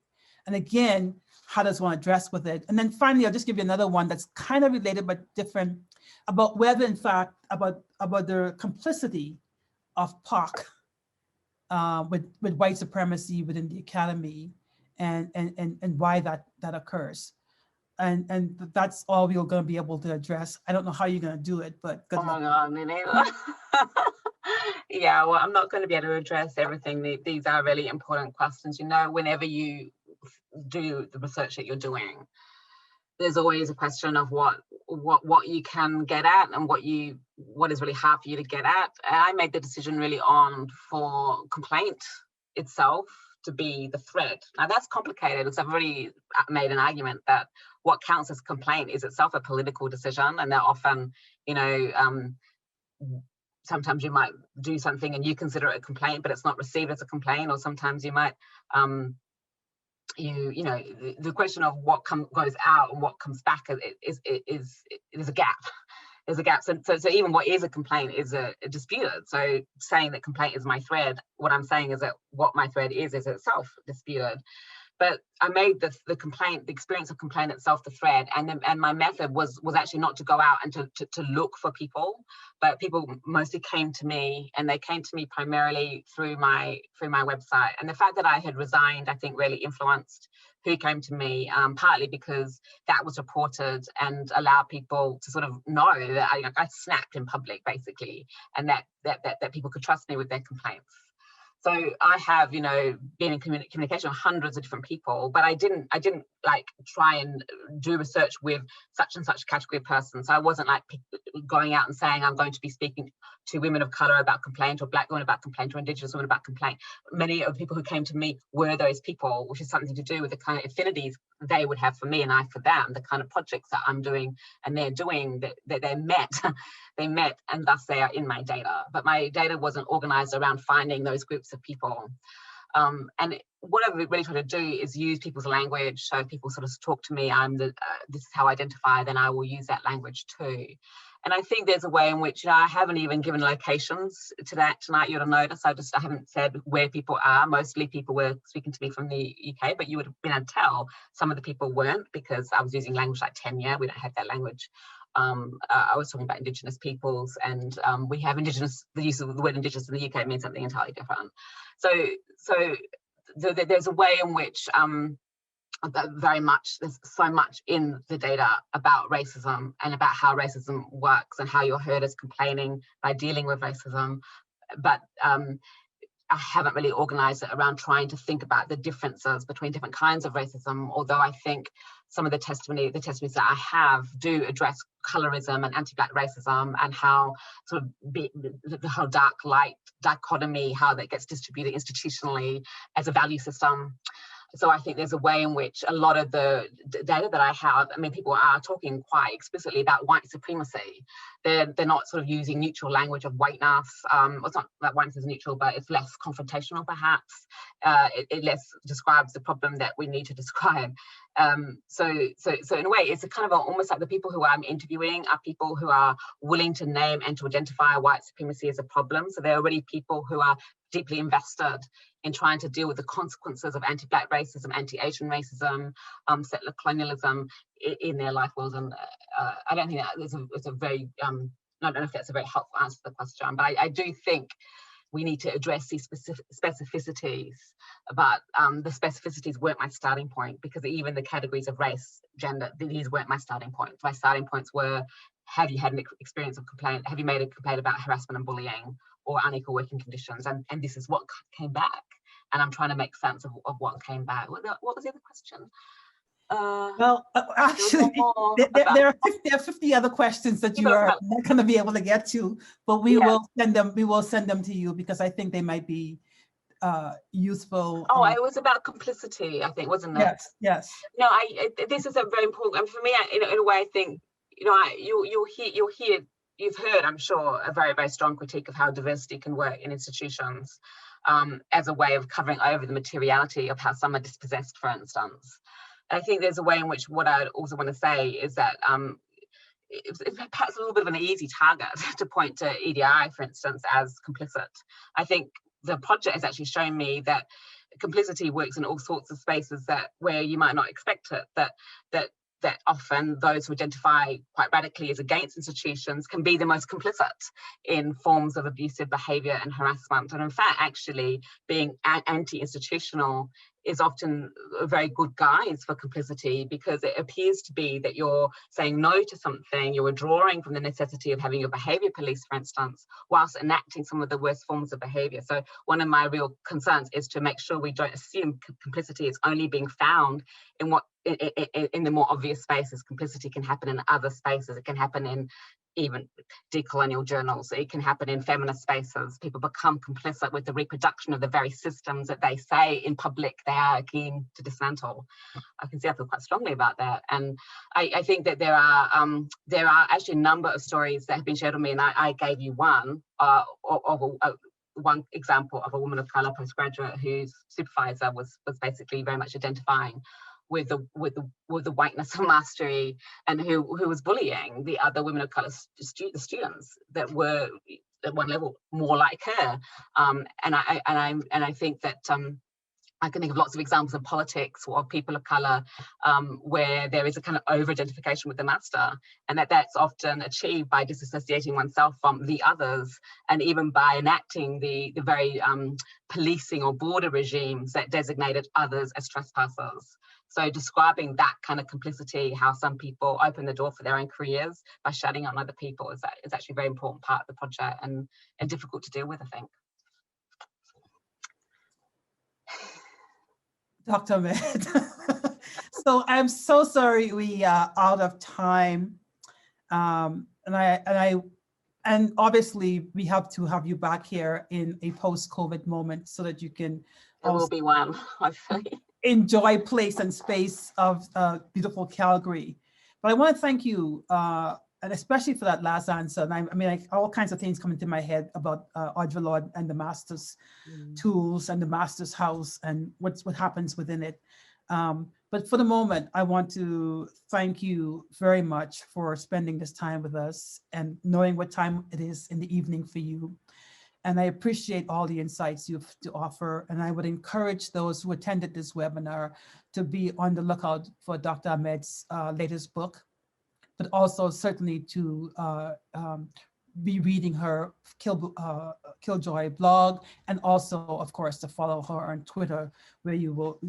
And again, how does one address with it? And then finally, I'll just give you another one that's kind of related but different, about whether in fact, about the complicity of POC with white supremacy within the academy, and why that occurs. And that's all we're going to be able to address. I don't know how you're going to do it, but good luck. Oh my God, me neither. Yeah, well, I'm not going to be able to address everything. These are really important questions. You know, whenever you do the research that you're doing, there's always a question of what you can get at and what is really hard for you to get at. And I made the decision really on for complaint itself to be the thread. Now that's complicated, because I've already made an argument that what counts as complaint is itself a political decision, and that often, you know, sometimes you might do something and you consider it a complaint, but it's not received as a complaint, or sometimes you might you know, the question of what goes out and what comes back is a gap. There's a gap. So even what is a complaint is a disputed. So saying that complaint is my thread, what I'm saying is that what my thread is itself disputed. But I made the experience of complaint itself the thread, and my method was actually not to go out and to look for people, but people mostly came to me, and they came to me primarily through my website. And the fact that I had resigned, I think, really influenced who came to me, partly because that was reported and allowed people to sort of know that I snapped in public, basically, and that people could trust me with their complaints. So I have, you know, been in communication with hundreds of different people, but I didn't like try and do research with such and such category of person. So I wasn't like going out and saying I'm going to be speaking to women of colour about complaint, or black women about complaint, or Indigenous women about complaint. Many of the people who came to me were those people, which is something to do with the kind of affinities they would have for me and I for them, the kind of projects that I'm doing and they're doing, that they met. They met, and thus they are in my data. But my data wasn't organised around finding those groups of people. And what I've really tried to do is use people's language. So if people sort of talk to me, this is how I identify, then I will use that language too. And I think there's a way in which, you know, I haven't even given locations to that tonight. You'll notice I haven't said where people are. Mostly people were speaking to me from the UK, but you would have been able to tell some of the people weren't, because I was using language like tenure. We don't have that language. I was talking about Indigenous peoples, and we have Indigenous, the use of the word Indigenous in the UK means something entirely different. So there's a way in which there's so much in the data about racism and about how racism works and how you're heard as complaining by dealing with racism. But I haven't really organised it around trying to think about the differences between different kinds of racism, although I think some of the testimonies that I have do address colorism and anti-black racism, and how sort of the whole dark-light dichotomy, how that gets distributed institutionally as a value system. So I think there's a way in which a lot of the data that I have, I mean, people are talking quite explicitly about white supremacy. They're not sort of using neutral language of whiteness. It's not that whiteness is neutral, but it's less confrontational, perhaps. It less describes the problem that we need to describe. So in a way, it's a kind of almost like the people who I'm interviewing are people who are willing to name and to identify white supremacy as a problem. So they're already people who are deeply invested in trying to deal with the consequences of anti-black racism, anti-Asian racism, settler colonialism in their life worlds. And I don't think that it's a very, I don't know if that's a very helpful answer to the question, but I do think we need to address these specificities, but the specificities weren't my starting point, because even the categories of race, gender, these weren't my starting points. My starting points were, have you had an experience of complaint? Have you made a complaint about harassment and bullying or unequal working conditions? And this is what came back. And I'm trying to make sense of what came back. What was the other question? Well, actually, there are 50 other questions that you are not going to be able to get to, but we will send them. We will send them to you, because I think they might be useful. Oh, it was about complicity, I think, wasn't it? Yes, yes. No, this is a very important. And for me, in a way, I think, you know, you've heard, I'm sure, a very, very strong critique of how diversity can work in institutions as a way of covering over the materiality of how some are dispossessed, for instance. I think there's a way in which what I also want to say is that it's perhaps a little bit of an easy target to point to EDI, for instance, as complicit. I think the project has actually shown me that complicity works in all sorts of spaces where you might not expect it, that often those who identify quite radically as against institutions can be the most complicit in forms of abusive behaviour and harassment. And in fact, actually being anti-institutional is often a very good guise for complicity, because it appears to be that you're saying no to something, you're withdrawing from the necessity of having your behaviour police, for instance, whilst enacting some of the worst forms of behaviour. So one of my real concerns is to make sure we don't assume complicity is only being found in in the more obvious spaces. Complicity can happen in other spaces. It can happen in even decolonial journals. It can happen in feminist spaces. People become complicit with the reproduction of the very systems that they say in public they are keen to dismantle. I can see I feel quite strongly about that. And I think that there are actually a number of stories that have been shared with me, and I gave you one one example of a woman of colour postgraduate whose supervisor was basically very much identifying with the whiteness of mastery, and who was bullying the other women of colour students that were at one level more like her. And I think that I can think of lots of examples of politics or people of colour where there is a kind of over-identification with the master, and that's often achieved by disassociating oneself from the others, and even by enacting the very policing or border regimes that designated others as trespassers. So describing that kind of complicity, how some people open the door for their own careers by shutting on other people, is actually a very important part of the project, and difficult to deal with, I think. Dr. Ahmed. So I'm so sorry we are out of time. And obviously we have to have you back here in a post-COVID moment so that you can There will be one, hopefully. Enjoy place and space of beautiful Calgary. But I want to thank you, and especially for that last answer. And I mean, like, all kinds of things come into my head about Audre Lorde and the master's tools and the master's house and what happens within it. But for the moment, I want to thank you very much for spending this time with us and knowing what time it is in the evening for you. And I appreciate all the insights you have to offer. And I would encourage those who attended this webinar to be on the lookout for Dr. Ahmed's latest book, but also certainly to be reading her Killjoy blog, and also, of course, to follow her on Twitter, where you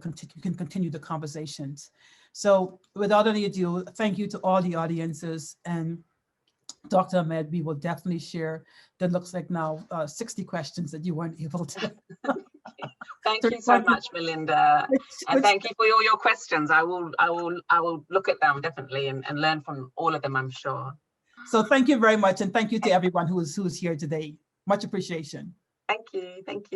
can continue the conversations. So without any ado, thank you to all the audiences. And Dr. Ahmed, we will definitely share, that looks like now 60 questions that you weren't able to. Thank you so much, Melinda. And thank you for all your questions. I will look at them definitely and learn from all of them, I'm sure. So thank you very much. And thank you to everyone who is here today. Much appreciation. Thank you. Thank you.